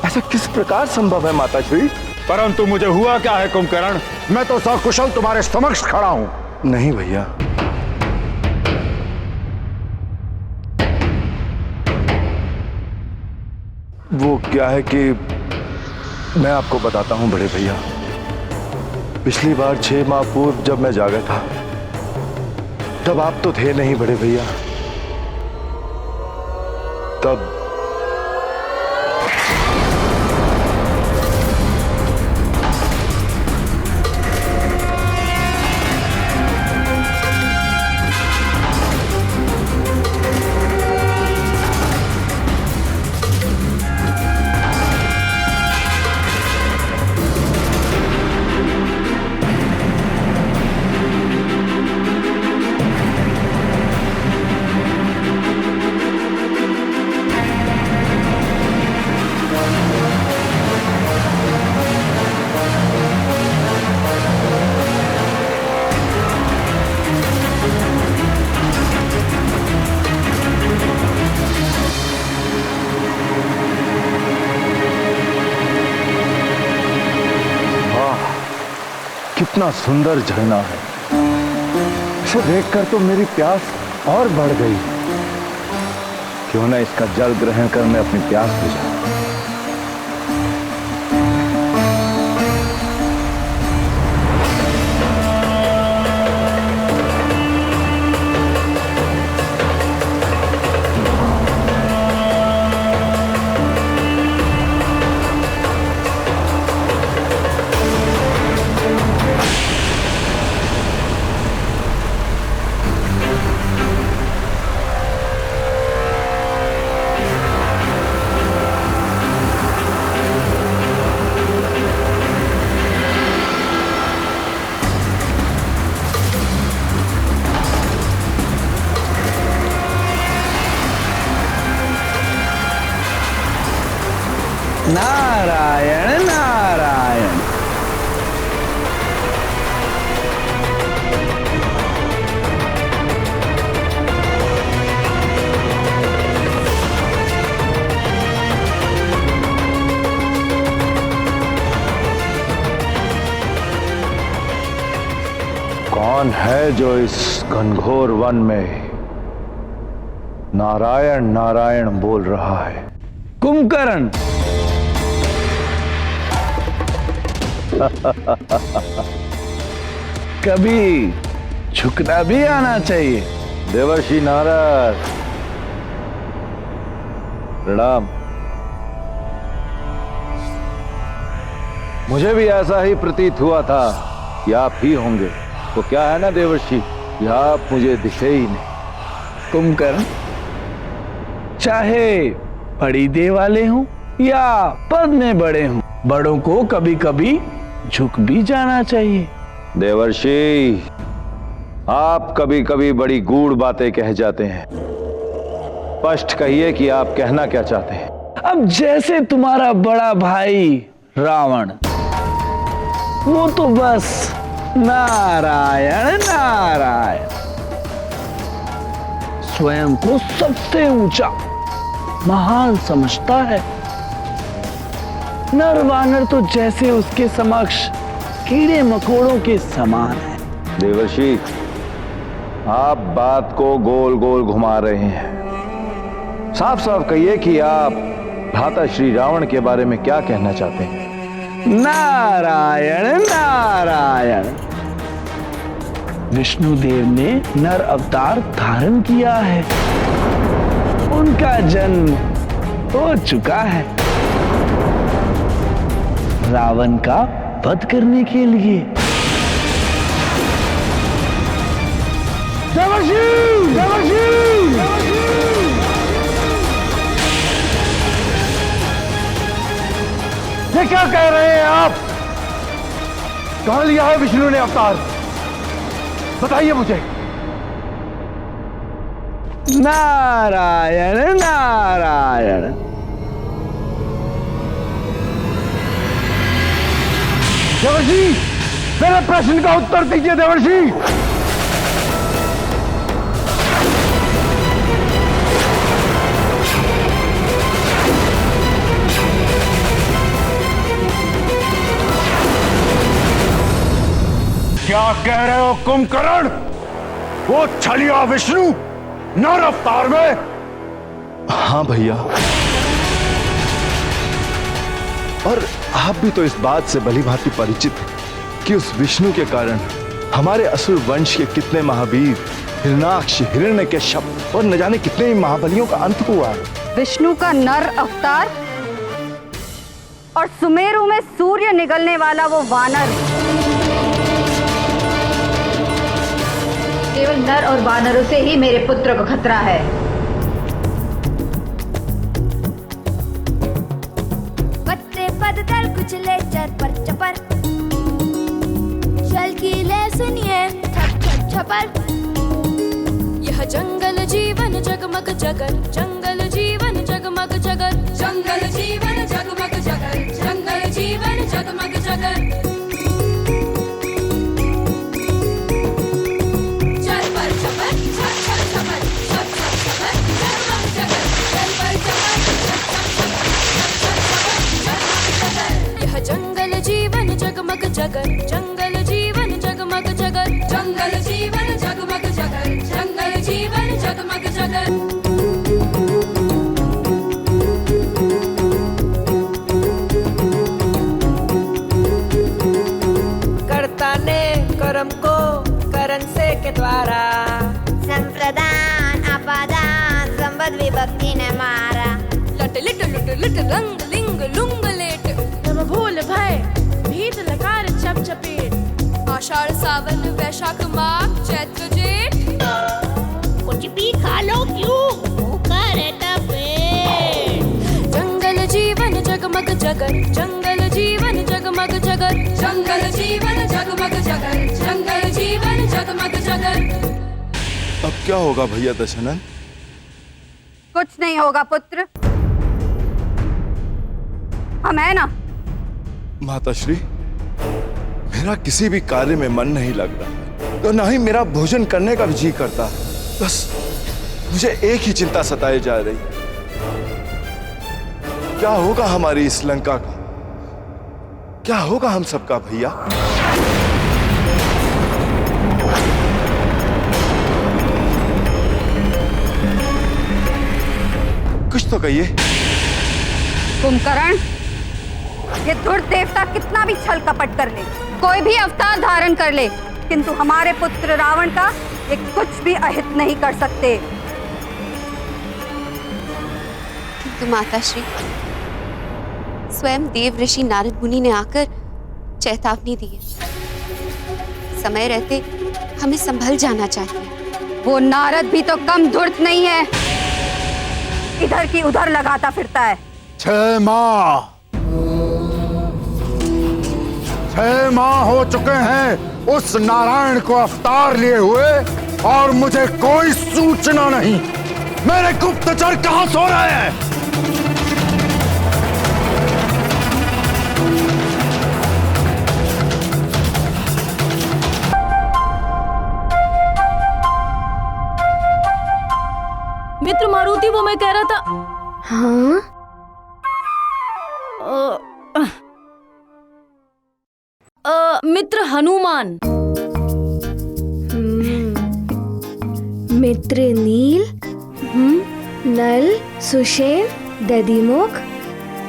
ऐसा किस प्रकार संभव है माताश्री? परंतु मुझे हुआ क्या है कुंभकर्ण? मैं तो सकुशल तुम्हारे समक्ष खड़ा हूं। नहीं भैया, वो क्या है कि मैं आपको बताता हूं बड़े भैया। पिछली बार 6 माह पूर्व जब मैं जागा था, तब आप तो थे नहीं बड़े भैया। तब कितना सुंदर झरना है। इसे देखकर तो मेरी प्यास और बढ़ गई। क्यों ना इसका जल ग्रहण कर मैं अपनी प्यास बुझाऊं। नारायण नारायण। कौन है जो इस घनघोर वन में नारायण नारायण बोल रहा है? कुंभकर्ण। कभी झुकना भी आना चाहिए। देवर्षि नारद, प्रणाम। मुझे भी ऐसा ही प्रतीत हुआ था कि आप ही होंगे। तो क्या है ना देवर्षि कि आप मुझे दिखे ही नहीं। कुंभकर्ण, चाहे बड़ी देह वाले हों या पद में बड़े हों, बड़ों को कभी कभी झुक भी जाना चाहिए। देवर्षि, आप कभी कभी बड़ी गूढ़ बातें कह जाते हैं। स्पष्ट कहिए कि आप कहना क्या चाहते हैं। अब जैसे तुम्हारा बड़ा भाई रावण, वो तो बस नारायण नारायण, स्वयं को सबसे ऊंचा महान समझता है। नर वानर तो जैसे उसके समक्ष कीड़े मकोड़ों के समान है। देवर्षि, आप बात को गोल गोल घुमा रहे हैं। साफ साफ कहिए कि आप भ्राता श्री रावण के बारे में क्या कहना चाहते हैं। नारायण नारायण, विष्णुदेव ने नर अवतार धारण किया है। उनका जन्म हो चुका है रावण का वध करने के लिए। देवर्षि, देवर्षि, ये क्या कह रहे हैं आप? कहां लिया है विष्णु ने अवतार? बताइए मुझे। नारायण नारायण, देवर्षि, मेरे प्रश्न का उत्तर दीजिए देवर्षि। क्या कह रहे हो कुंभकर्ण? वो छलिया विष्णु नर अवतार में? हाँ भैया, और आप भी तो इस बात से भली भांति परिचित हैं कि उस विष्णु के कारण हमारे असुर वंश के कितने महावीर, हिरणाक्ष, हिरण्यकश्यप और न जाने कितने ही महाबलियों का अंत हुआ है। विष्णु का नर अवतार और सुमेरु में सूर्य निगलने वाला वो वानर। केवल नर और वानरों से ही मेरे पुत्र को खतरा है। पत्ते पद तल कुचले चरपर चपर, चल की ले सुनिए छप छप छपर। यह जंगल जीवन जगमग जगर, जंगल जीवन जगमग जगर, जंगल जीवन जगमग जगर, जंगल जीवन जगमग जगर। जंगल जीवन जगमग जगर, जंगल जीवन जगमग जगर, जंगल जीवन जगमग जगर, जंगल जीवन जगमग जगर। कर्ता ने कर्म को करण से के द्वारा, संप्रदान अपादान संबद्ध विभक्ति ने मारा। लट लिट लुट लुट रंग लिंग लुंग लेट, भूल भय भीत लकार चप चपेट। आषाढ़ सावन वैशाख माघ चैत्र जेठ, कुछ भी खा लो क्यों भूखा रहता पेट। जंगल जीवन जगमग जगर, जंगल जीवन जगमग जगर, जंगल जीवन जगमग जगर, जंगल जीवन जगमग जगर। अब क्या होगा भैया दशनंद? कुछ नहीं होगा पुत्र, हम है ना। माताश्री, मेरा किसी भी कार्य में मन नहीं लग रहा, तो ना ही मेरा भोजन करने का भी जी करता। बस मुझे एक ही चिंता सताए जा रही, क्या होगा हमारी इस लंका का? क्या होगा हम सबका भैया? कुछ तो कहिए। कुंभकर्ण, ये धुर्त देवता कितना भी छल कपट कर ले, कोई भी अवतार धारण कर ले, किंतु हमारे पुत्र रावण का ये कुछ भी अहित नहीं कर सकते। किंतु माताश्री, स्वयं देव ऋषि नारद मुनि ने आकर चेतावनी दी है। समय रहते हमें संभल जाना चाहिए। वो नारद भी तो कम धूर्त नहीं है। इधर की उधर लगाता फिरता है। 6 माह 6 माह हो चुके हैं उस नारायण को अवतार लिए हुए और मुझे कोई सूचना नहीं। मेरे गुप्तचर कहां सो रहे हैं? मित्र मारुति, वो मैं कह रहा था। हाँ? मित्र हनुमान। मित्र नील, नल, सुषेण, दधिमुख,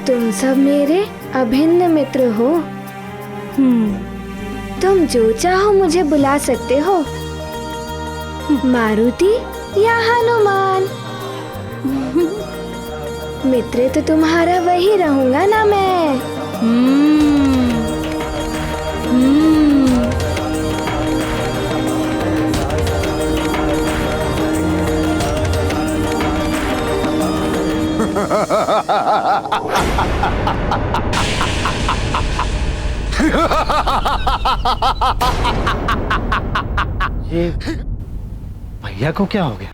तुम सब मेरे अभिन्न मित्र हो। तुम जो चाहो मुझे बुला सकते हो, मारुति या हनुमान। मित्र तो तुम्हारा वही रहूंगा ना मैं। ये भैया को क्या हो गया?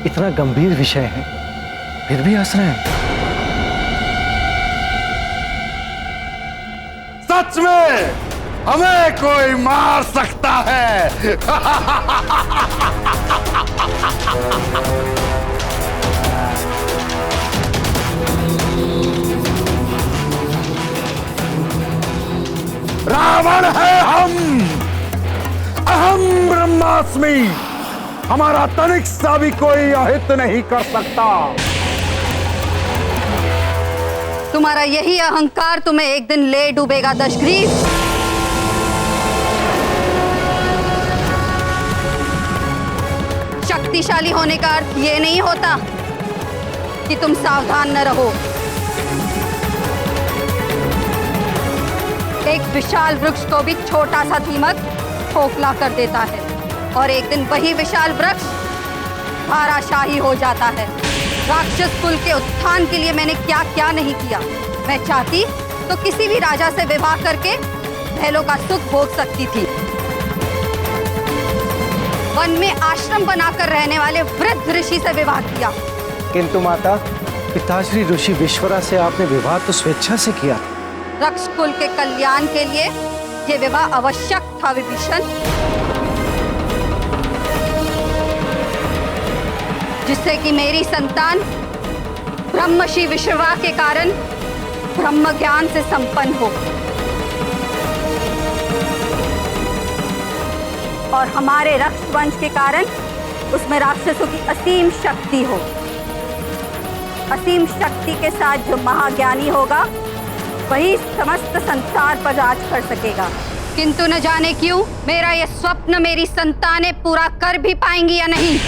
इतना गंभीर विषय है, फिर भी हंस रहे हैं। सच में हमें कोई मार सकता है। रावण है हम, अहम ब्रह्मास्मि। हमारा तनिक सा भी कोई अहित नहीं कर सकता। तुम्हारा यही अहंकार तुम्हें एक दिन ले डूबेगा दशग्रीव। शक्तिशाली होने का अर्थ ये नहीं होता कि तुम सावधान न रहो। एक विशाल वृक्ष को भी छोटा सा दीमक खोखला कर देता है और एक दिन वही विशाल वृक्ष धाराशाही हो जाता है। राक्षस कुल के उत्थान के लिए मैंने क्या क्या नहीं किया। मैं चाहती तो किसी भी राजा से विवाह करके महलों का सुख भोग सकती थी। वन में आश्रम बनाकर रहने वाले वृद्ध ऋषि से विवाह किया। किंतु माता, पिताश्री ऋषि विश्वरा से आपने विवाह तो स्वेच्छा से किया। रक्ष कुल के कल्याण के लिए ये विवाह आवश्यक था विभीषण, जिससे कि मेरी संतान ब्रह्मर्षि विश्रवा के कारण ब्रह्म ज्ञान से संपन्न हो और हमारे रक्ष वंश के कारण उसमें राक्षसों की असीम शक्ति हो। असीम शक्ति के साथ जो महाज्ञानी होगा वही समस्त संसार पर राज कर सकेगा। किंतु न जाने क्यों मेरा यह स्वप्न मेरी संतानें पूरा कर भी पाएंगी या नहीं।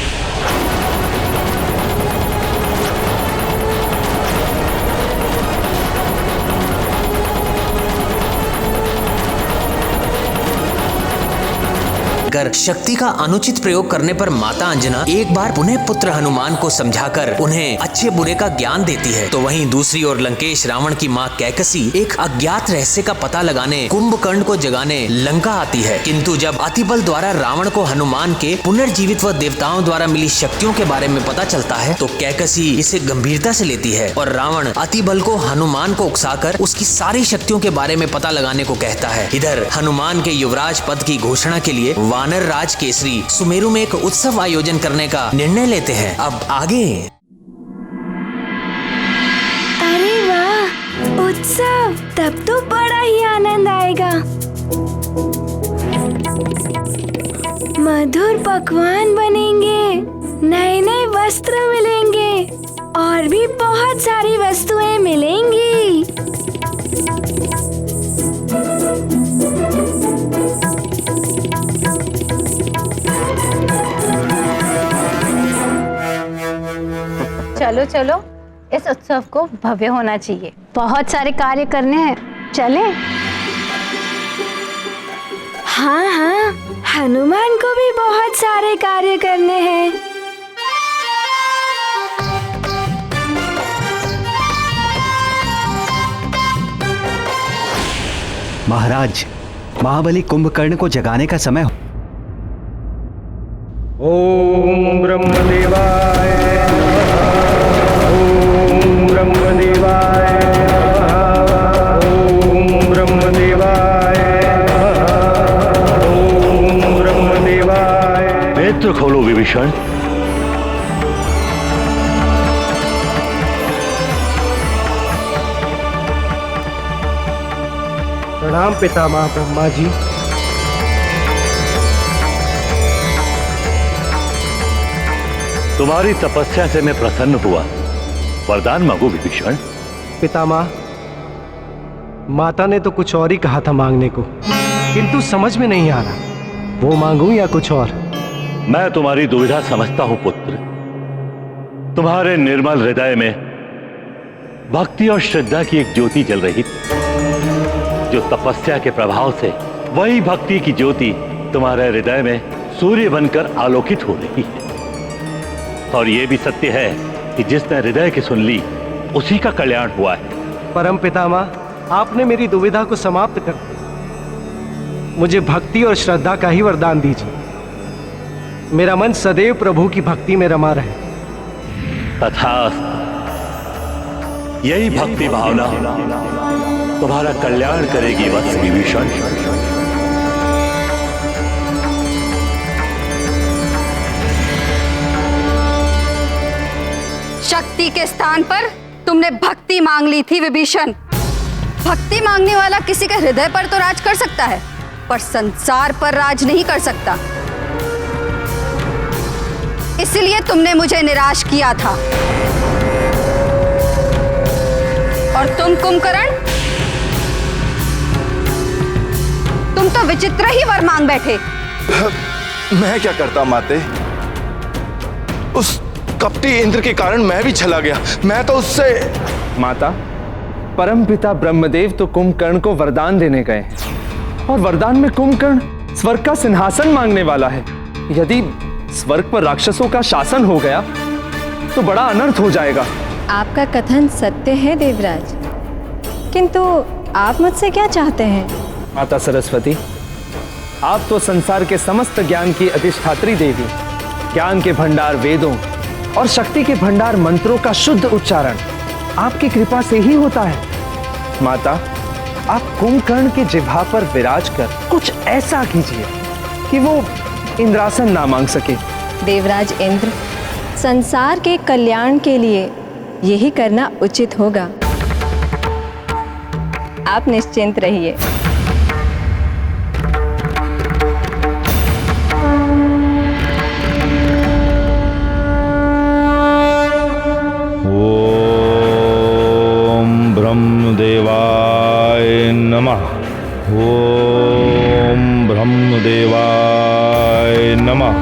कर शक्ति का अनुचित प्रयोग करने पर माता अंजना एक बार पुनः पुत्र हनुमान को समझाकर उन्हें अच्छे बुरे का ज्ञान देती है, तो वहीं दूसरी ओर लंकेश रावण की माँ कैकसी एक अज्ञात रहस्य का पता लगाने कुंभकर्ण को जगाने लंका आती है। किंतु जब अतिबल द्वारा रावण को हनुमान के पुनर्जीवित व देवताओं द्वारा मिली शक्तियों के बारे में पता चलता है तो कैकसी इसे गंभीरता से लेती है और रावण अतिबल को हनुमान को उकसाकर उसकी सारी शक्तियों के बारे में पता लगाने को कहता है। इधर हनुमान के युवराज पद की घोषणा के लिए वानर राज केसरी सुमेरु में एक उत्सव आयोजन करने का निर्णय लेते हैं। अब आगे। अरे वाह, उत्सव! तब तो बड़ा ही आनंद आएगा। मधुर पकवान बनेंगे, नए नए वस्त्र मिलेंगे और भी बहुत सारी वस्तुएं मिलेंगी। चलो चलो, इस उत्सव को भव्य होना चाहिए। बहुत सारे कार्य करने हैं, चलें? हाँ हाँ, हनुमान को भी बहुत सारे कार्य करने हैं। महाराज, महाबली कुंभकर्ण को जगाने का समय हो। ओम ब्रह्मदेवाय नमः। ओम ब्रह्मदेवाय नमः। ओम ब्रह्मदेवाय नमः। ओम ब्रह्मदेवाय। नेत्र खोलो विभीषण। प्रणाम पितामह ब्रह्मा जी। तुम्हारी तपस्या से मैं प्रसन्न हुआ। वरदान मांगो विभीषण। पितामह, माता ने तो कुछ और ही कहा था मांगने को, किंतु समझ में नहीं आ रहा वो मांगूं या कुछ और। मैं तुम्हारी दुविधा समझता हूं पुत्र। तुम्हारे निर्मल हृदय में भक्ति और श्रद्धा की एक ज्योति जल रही थी, जो तपस्या के प्रभाव से वही भक्ति की ज्योति तुम्हारे हृदय में सूर्य बनकर आलोकित हो रही है। और यह भी सत्य है कि जिसने हृदय की सुन ली उसी का कल्याण हुआ है। परम पितामह, आपने मेरी दुविधा को समाप्त कर दिया। मुझे भक्ति और श्रद्धा का ही वरदान दीजिए। मेरा मन सदैव प्रभु की भक्ति में रमा रहे। तथास्तु। यही भक्ति भावना तुम्हारा कल्याण करेगी वत्स विभीषण। शक्ति के स्थान पर तुमने भक्ति मांग ली थी विभीषण। भक्ति मांगने वाला किसी के हृदय पर तो राज कर सकता है, पर संसार पर राज नहीं कर सकता। इसलिए तुमने मुझे निराश किया था। और तुम कुंभकर्ण, तुम तो विचित्र ही वर मांग बैठे। मैं क्या करता माते? उस कपटी इंद्र के कारण मैं भी चला गया। मैं तो उससे। माता, परमपिता ब्रह्मदेव तो कुंभकर्ण को वरदान देने गए, और वरदान में कुंभकर्ण स्वर्ग का सिंहासन मांगने वाला है। यदि स्वर्ग पर राक्षसों का शासन हो गया तो बड़ा अनर्थ हो जाएगा। आपका कथन सत्य है देवराज, किंतु आप मुझसे क्या चाहते हैं? माता सरस्वती, आप तो संसार के समस्त ज्ञान की अधिष्ठात्री देवी। ज्ञान के भंडार वेदों और शक्ति के भंडार मंत्रों का शुद्ध उच्चारण आपकी कृपा से ही होता है। माता, आप कुंभकर्ण के जिह्वा पर विराज कर कुछ ऐसा कीजिए कि वो इंद्रासन ना मांग सके। देवराज इंद्र, संसार के कल्याण के लिए यही करना उचित होगा। आप निश्चिंत रहिए। ओम ब्रह्मदेवाय नमः। ओम ब्रह्मदेवाय नमः।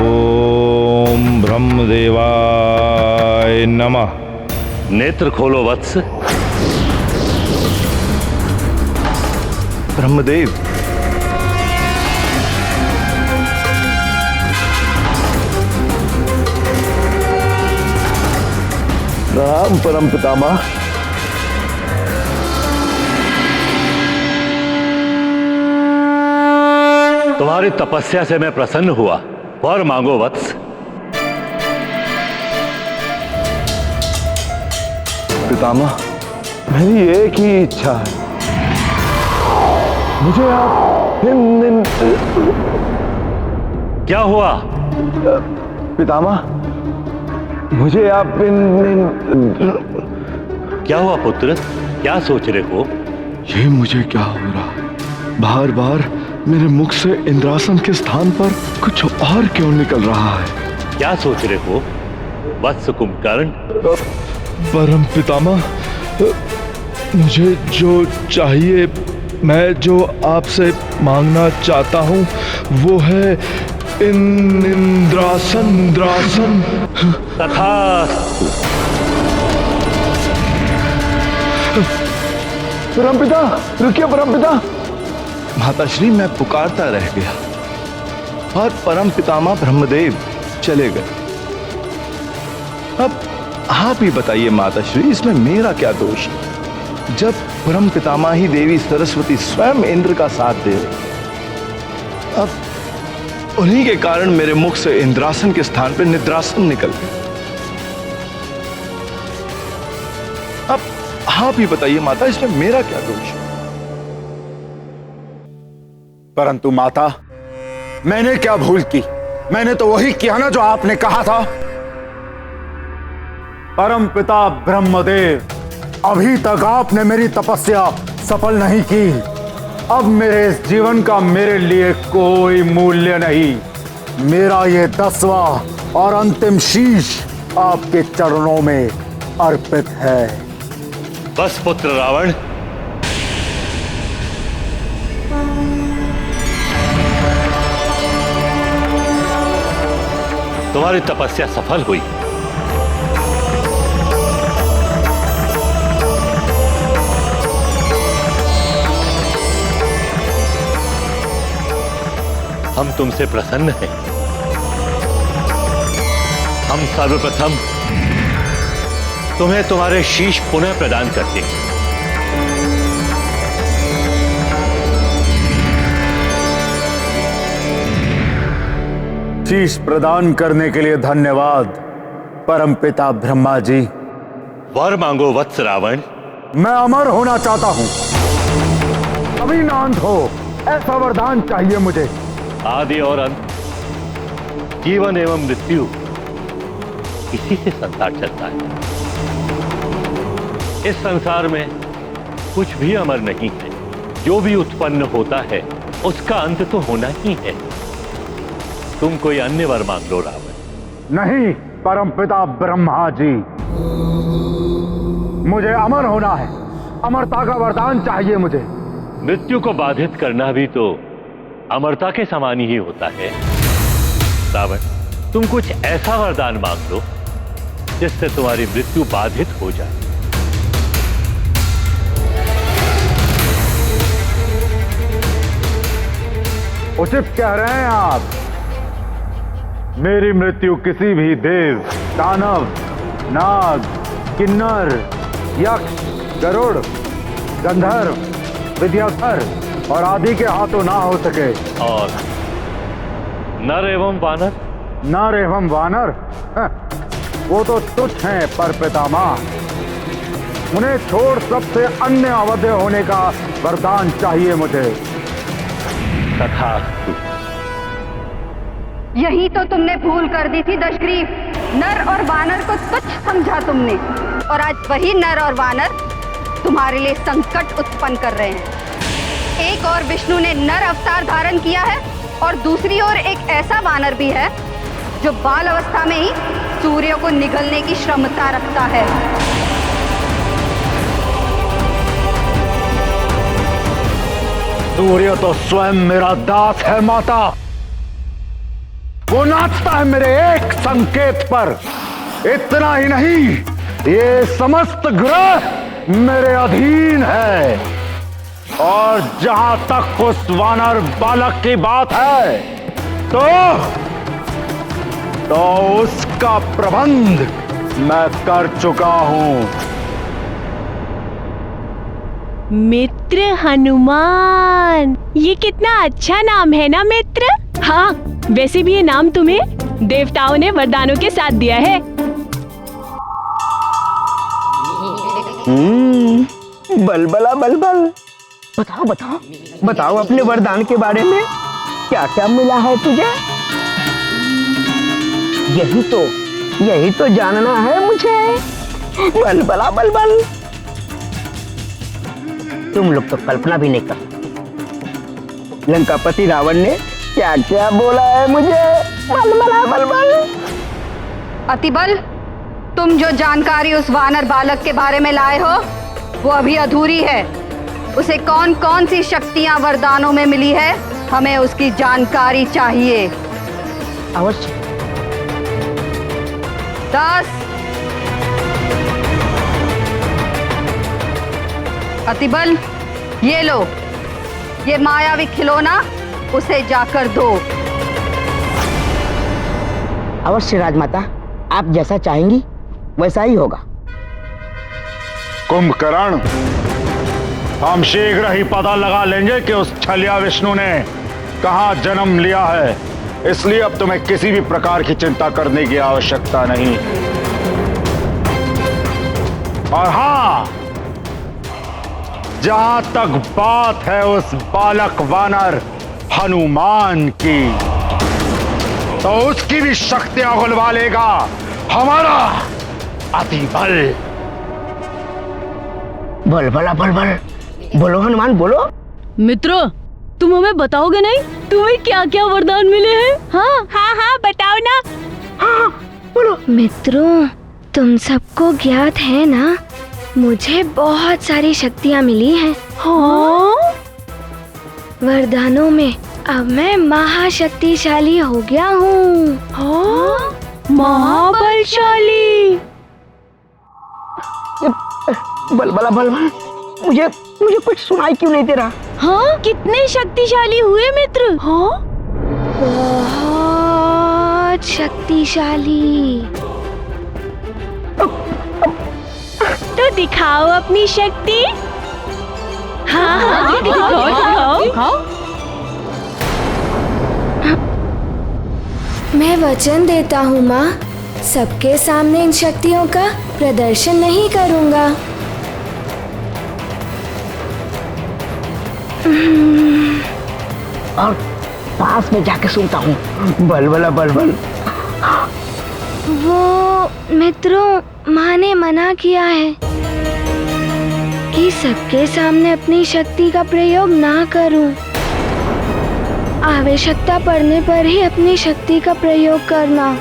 ओम ब्रह्मदेवाय नमः। नेत्र खोलो वत्स। ब्रह्मदेव, प्रणाम परम पितामह। तुम्हारी तपस्या से मैं प्रसन्न हुआ। वर मांगो वत्स। पितामह, मेरी एक ही इच्छा है। मुझे आप क्या हुआ? पितामह, मुझे आप क्या हुआ पुत्र? क्या सोच रहे हो? ये मुझे क्या हो रहा? बार बार मेरे मुख से इंद्रासन के स्थान पर कुछ और क्यों निकल रहा है? क्या सोच रहे हो वत्स कुंभकर्ण? परम पितामह, मुझे जो चाहिए, मैं जो आपसे मांगना चाहता हूँ वो है इंद्रासन। तथास्तु। परमपिता, रुकिए परमपिता। माताश्री, मैं पुकारता रह गया और परम पितामह ब्रह्मदेव चले गए। अब आप ही बताइए माताश्री, इसमें मेरा क्या दोष? जब परम पितामही देवी सरस्वती स्वयं इंद्र का साथ दे रही। अब उन्हीं के कारण मेरे मुख से इंद्रासन के स्थान पर निद्रासन निकल गया। अब आप ही बताइए माता, इसमें मेरा क्या दोष है? परंतु माता, मैंने क्या भूल की? मैंने तो वही किया ना जो आपने कहा था। परमपिता ब्रह्मदेव, अभी तक आपने मेरी तपस्या सफल नहीं की। अब मेरे इस जीवन का मेरे लिए कोई मूल्य नहीं। मेरा ये 10वां और अंतिम शीश आपके चरणों में अर्पित है। बस पुत्र रावण, तुम्हारी तपस्या सफल हुई। हम तुमसे प्रसन्न हैं। हम सर्वप्रथम तुम्हें तुम्हारे शीश पुनः प्रदान करते हैं। शीश प्रदान करने के लिए धन्यवाद परमपिता ब्रह्मा जी। वर मांगो वत्स रावण। मैं अमर होना चाहता हूं, अभी ना अंत हो, ऐसा वरदान चाहिए मुझे। आदि और अंत, जीवन एवं मृत्यु, इसी से संसार चलता है। इस संसार में कुछ भी अमर नहीं है। जो भी उत्पन्न होता है उसका अंत तो होना ही है। तुम कोई अन्य वर मांग लो रावण। नहीं परमपिता ब्रह्मा जी, मुझे अमर होना है। अमरता का वरदान चाहिए मुझे। मृत्यु को बाधित करना भी तो अमरता के समान ही होता है। रावण, तुम कुछ ऐसा वरदान मांग लो जिससे तुम्हारी मृत्यु बाधित हो जाए। उचित कह रहे हैं आप। मेरी मृत्यु किसी भी देव, दानव, नाग, किन्नर, यक्ष, गरुड़, गंधर्व, विद्याधर और आदि के हाथों ना हो सके। और नर एवं वानर? नर एवं वानर, वो तो तुच्छ हैं परपितामह। उन्हें छोड़ सबसे अन्य अवध्य होने का वरदान चाहिए मुझे। तथास्तु। यही तो तुमने भूल कर दी थी दशग्रीव। नर और वानर को तुच्छ समझा तुमने, और आज वही नर और वानर तुम्हारे लिए संकट उत्पन्न कर रहे हैं। एक और विष्णु ने नर अवतार धारण किया है और दूसरी ओर एक ऐसा वानर भी है जो बाल अवस्था में ही सूर्य को निगलने की क्षमता रखता है। सूर्य तो स्वयं मेरा दास है माता। वो नाचता है मेरे एक संकेत पर। इतना ही नहीं, ये समस्त ग्रह मेरे अधीन है। और जहां तक उस वानर बालक की बात है तो उसका प्रबंध मैं कर चुका हूं। मित्र हनुमान, ये कितना अच्छा नाम है ना मित्र। हाँ, वैसे भी ये नाम तुम्हें देवताओं ने वरदानों के साथ दिया है। बलबला बलबल, बताओ बताओ बताओ अपने वरदान के बारे में। क्या क्या मिला है तुझे? यही तो जानना है मुझे। बलबला बलबल, तुम लोग तो कल्पना भी नहीं कर सकते लंकापति रावण ने क्या क्या बोला है मुझे। बलबला बलबल। अतिबल, तुम जो जानकारी उस वानर बालक के बारे में लाए हो वो अभी अधूरी है। उसे कौन कौन सी शक्तियां वरदानों में मिली है, हमें उसकी जानकारी चाहिए। अवश्य। 10। अतिबल, ये लो, ये मायावी खिलौना उसे जाकर दो। अवश्य राजमाता, आप जैसा चाहेंगी वैसा ही होगा। कुंभकर्ण, हम शीघ्र ही पता लगा लेंगे कि उस छलिया विष्णु ने कहां जन्म लिया है, इसलिए अब तुम्हें किसी भी प्रकार की चिंता करने की आवश्यकता नहीं। और हां, जहां तक बात है उस बालक वानर हनुमान की, तो उसकी भी शक्तियां उगलवा लेगा हमारा अति बल। बल बला बल बल, बोलो हनुमान बोलो। मित्र, तुम हमें बताओगे नहीं तुम्हें क्या क्या वरदान मिले हैं? हाँ हाँ हाँ बताओ ना। हाँ बोलो। मित्रों, तुम सबको ज्ञात है ना, मुझे बहुत सारी शक्तियाँ मिली हैं। हाँ? वरदानों में अब मैं महाशक्तिशाली हो गया हूँ। हाँ? महाबलशाली। बलबला बलबल, मुझे कुछ सुनाई क्यों नहीं दे रहा? हाँ? कितने शक्तिशाली हुए मित्र? हाँ? बहुत शक्तिशाली। तो दिखाओ अपनी शक्ति। हाँ हाँ दिखाओ। मैं वचन देता हूँ माँ, सबके सामने इन शक्तियों का प्रदर्शन नहीं करूँगा। और पास में जाके सुनता हूँ, बलबला बलबल। वो मित्रों, माँ ने मना किया है कि सबके सामने अपनी शक्ति का प्रयोग ना करूं। आवश्यकता पड़ने पर ही अपनी शक्ति का प्रयोग करना।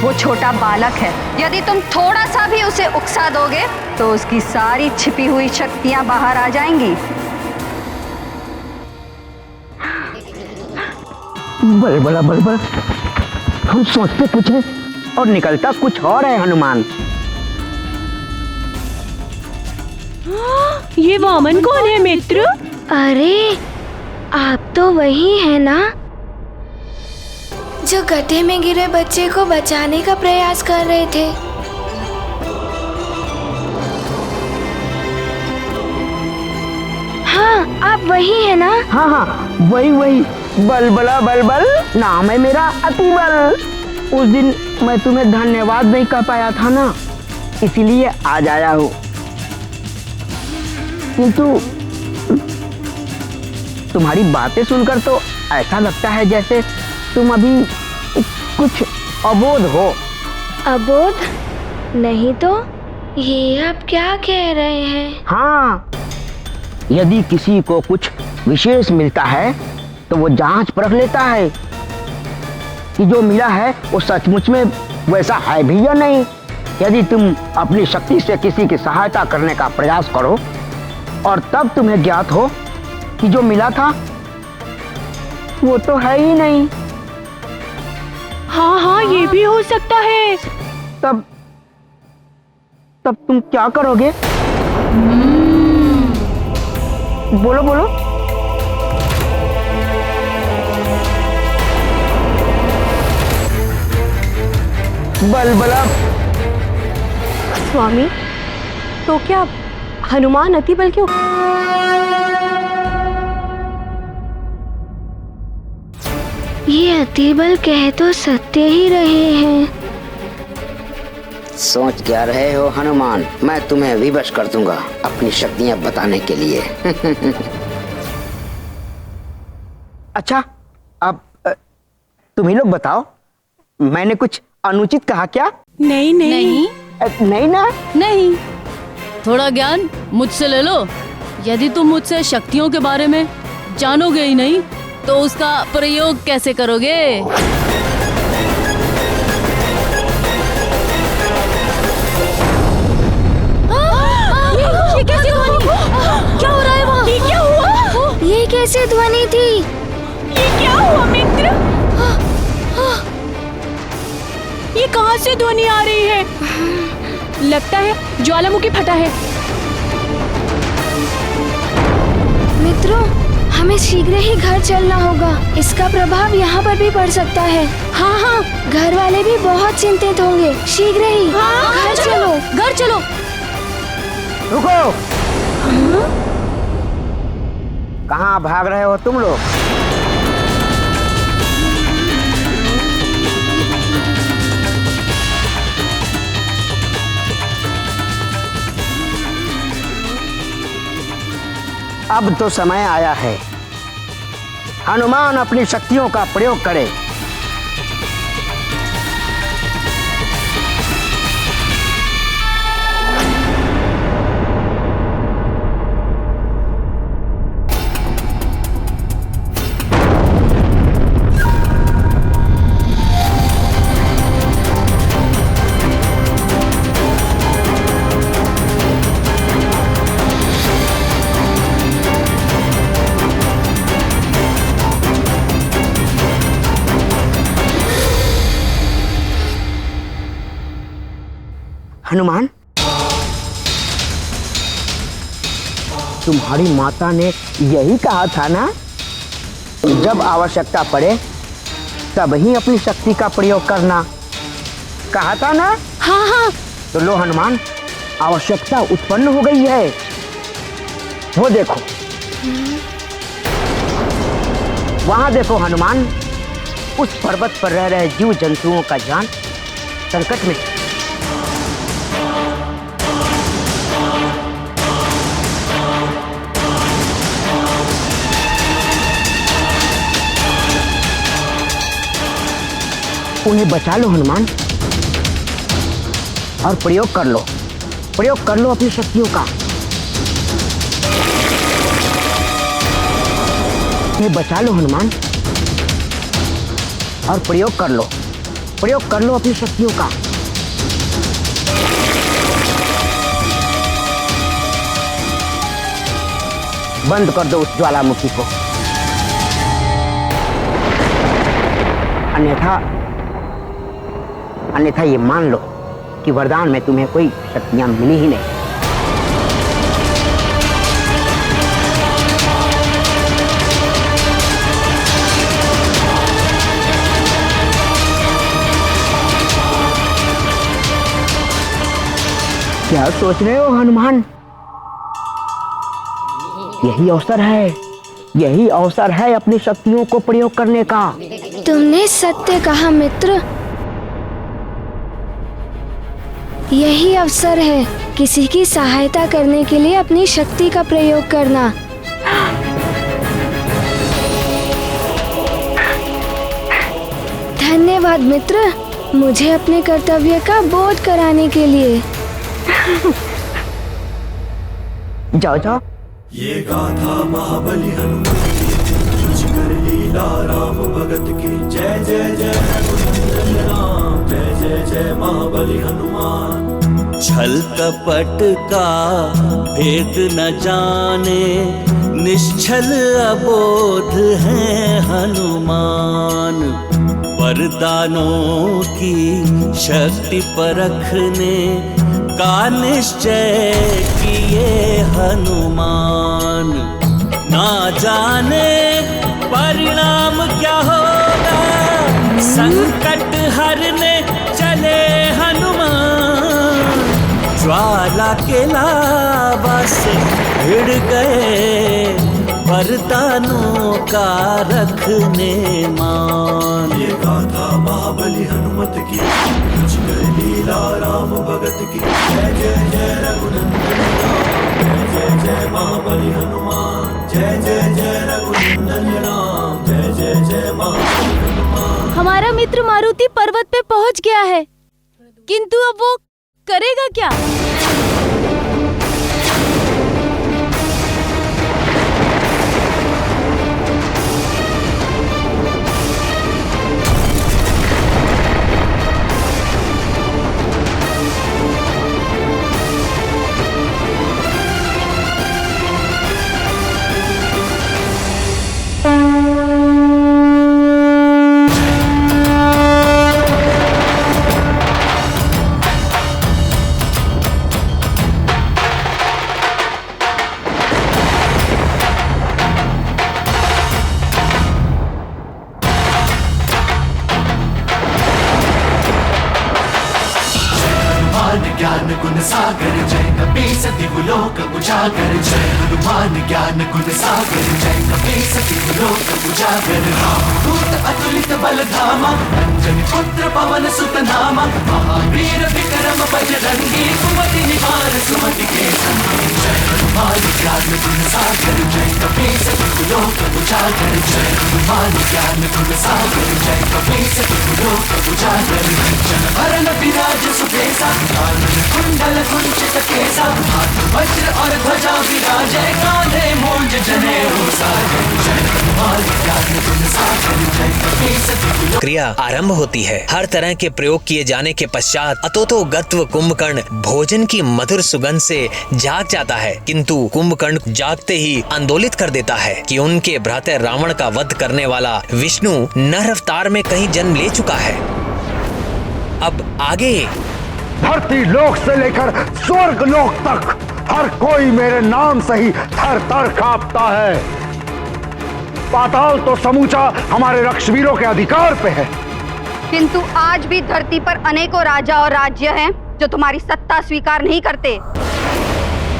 वो छोटा बालक है, यदि तुम थोड़ा सा भी उसे उकसा दोगे तो उसकी सारी छिपी हुई शक्तियां बाहर आ जाएंगी। बलबला बलबल, हम सोचते कुछ है और निकलता कुछ और है हनुमान। ये वामन कौन है मित्र? अरे, आप तो वही है ना जो गड्ढे में गिरे बच्चे को बचाने का प्रयास कर रहे थे। हाँ, आप वही है ना? हाँ हाँ, वही बलबला बलबल नाम है मेरा, अति बल। उस दिन मैं तुम्हें धन्यवाद नहीं कह पाया था ना, इसीलिए आज आया हूँ। किंतु तुम्हारी बातें सुनकर तो ऐसा लगता है जैसे तुम अभी कुछ अबोध हो। अबोध? नहीं तो, ये आप क्या कह रहे हैं? हाँ, यदि किसी को कुछ विशेष मिलता है तो वो जांच परख लेता है कि जो मिला है वो सचमुच में वैसा है भी या नहीं। यदि तुम अपनी शक्ति से किसी की सहायता करने का प्रयास करो और तब तुम्हें ज्ञात हो कि जो मिला था वो तो है ही नहीं। हाँ हाँ, ये भी हो सकता है। तब तुम क्या करोगे? बोलो बोलो। बलबला। स्वामी, तो क्या हनुमान अतिबल क्यों? ये अतिबल कह तो सत्य ही रहे हैं। सोच क्या रहे हो हनुमान? मैं तुम्हें विवश कर दूंगा अपनी शक्तियां बताने के लिए। अच्छा, अब तुम ही लोग बताओ, मैंने कुछ अनुचित कहा क्या? नहीं नहीं नहीं ना? नहीं, थोड़ा ज्ञान मुझसे ले लो। यदि तुम मुझसे शक्तियों के बारे में जानोगे ही नहीं तो उसका प्रयोग कैसे करोगे? ये कैसी ध्वनि? क्या हो रहा है वहाँ? ये क्या हुआ? ये कैसी ध्वनि थी? ये क्या हुआ मित्र? ये कहाँ से ध्वनि आ रही है? लगता है ज्वालामुखी फटा है। मित्रों, हमें शीघ्र ही घर चलना होगा। इसका प्रभाव यहाँ पर भी पड़ सकता है। हाँ हाँ, घर वाले भी बहुत चिंतित होंगे। शीघ्र ही घर चलो, घर चलो। रुको। कहाँ भाग रहे हो तुम लोग? अब तो समय आया है हनुमान अपनी शक्तियों का प्रयोग करे। हनुमान, तुम्हारी माता ने यही कहा था ना, जब आवश्यकता पड़े तब ही अपनी शक्ति का प्रयोग करना। कहा था ना? हाँ हाँ। तो लो हनुमान, आवश्यकता उत्पन्न हो गई है। वो देखो, वहां देखो हनुमान, उस पर्वत पर रह रहे जीव जंतुओं का जान संकट में। उन्हें बचा लो हनुमान, और प्रयोग कर लो अपनी शक्तियों का। उन्हें बचा लो हनुमान, और प्रयोग कर लो अपनी शक्तियों का। बंद कर दो उस ज्वालामुखी को, अन्यथा ये मान लो कि वरदान में तुम्हें कोई शक्तियां मिली ही नहीं। क्या सोच रहे हो हनुमान? यही अवसर है अपनी शक्तियों को प्रयोग करने का। तुमने सत्य कहा मित्र, यही अवसर है किसी की सहायता करने के लिए अपनी शक्ति का प्रयोग करना। धन्यवाद मित्र, मुझे अपने कर्तव्य का बोध कराने के लिए। जाओ। ये गाथा महाबली हनुमान की, कर लीला राम भगत की। जय जय जय रघुनंदन राम, जय जय जय महाबली हनुमान। छल कपट का भेद न जाने, निश्छल अबोध है हनुमान। वरदानों की शक्ति परखने का निश्चय किए हनुमान। ना जाने परिणाम क्या होगा, संकट हरने चले हनुमान। ज्वाला के लावा से भिड़ गए, वरदानों का रखने मान। ये गाथा महाबली हनुमत की, लीला राम भगत की। जय जय जय रघुनंदन राम, जय जय जय महाबली हनुमान। जय जय जय रघुनंदन राम, जय जय जय महाबली हनुमान। हमारा मित्र मारुति पर्वत पे पहुंच गया है, किंतु अब वो करेगा क्या? सागर जय कपीस दिवलोक उजागर जय हनुमान ज्ञान गुण सागर जय कपीस दिवलोक उजागर रामदूत अतुलित बल धामा अंजनी पुत्र पवन सुत नामा महावीर विक्रम बजरंगी कुमति निवार सुमति के संगी जय हनुमान ज्ञान गुण सागर जय कपीस दिवलोक उजागर जय हनुमान ज्ञान गुण सागर जय कपीस दिवलोक उजागर जन भरण विराज सुबेसा कानन कुंडल कुंचित केसा हाथ वज्र और ध्वजा विराजे कांधे मूंज जनेऊ साजन जय हनुमान ज्ञान गुण सागर जय कपीस दिवलोक। क्रिया आरंभ होती है। हर तरह के प्रयोग किए जाने के पश्चात अतोतो गत्व कुंभकर्ण भोजन की मधुर सुगंध से जाग जाता है, किंतु कुंभकर्ण जागते ही आंदोलित कर देता है कि उनके भ्राता रावण का वध करने वाला विष्णु नर अवतार में कहीं जन्म ले चुका है। अब आगे धरती लोक से लेकर स्वर्ग लोक तक हर कोई मेरे नाम से ही थर थर कांपता है। पाताल तो समूचा हमारे रक्षवीरों के अधिकार पे है, किंतु आज भी धरती पर अनेकों राजा और राज्य हैं जो तुम्हारी सत्ता स्वीकार नहीं करते,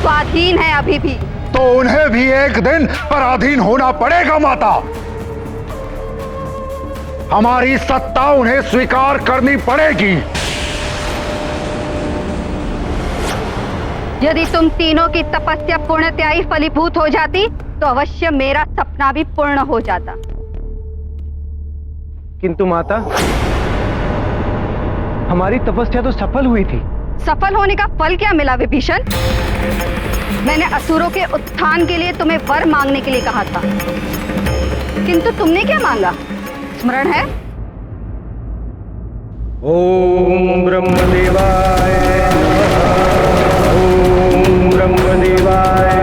स्वाधीन है अभी भी। तो उन्हें भी एक दिन पराधीन होना पड़ेगा माता। हमारी सत्ता उन्हें स्वीकार करनी पड़ेगी। यदि तुम तीनों की तपस्या पूर्णतयाई फलीभूत हो जाती तो अवश्य मेरा सपना भी पूर्ण हो जाता। किंतु माता, हमारी तपस्या तो सफल हुई थी। सफल होने का फल क्या मिला विभीषण? मैंने असुरों के उत्थान के लिए तुम्हें वर मांगने के लिए कहा था, किंतु तुमने क्या मांगा, स्मरण है? ओम ब्रह्मदेवाय नमः। ओम ब्रह्मदेवाय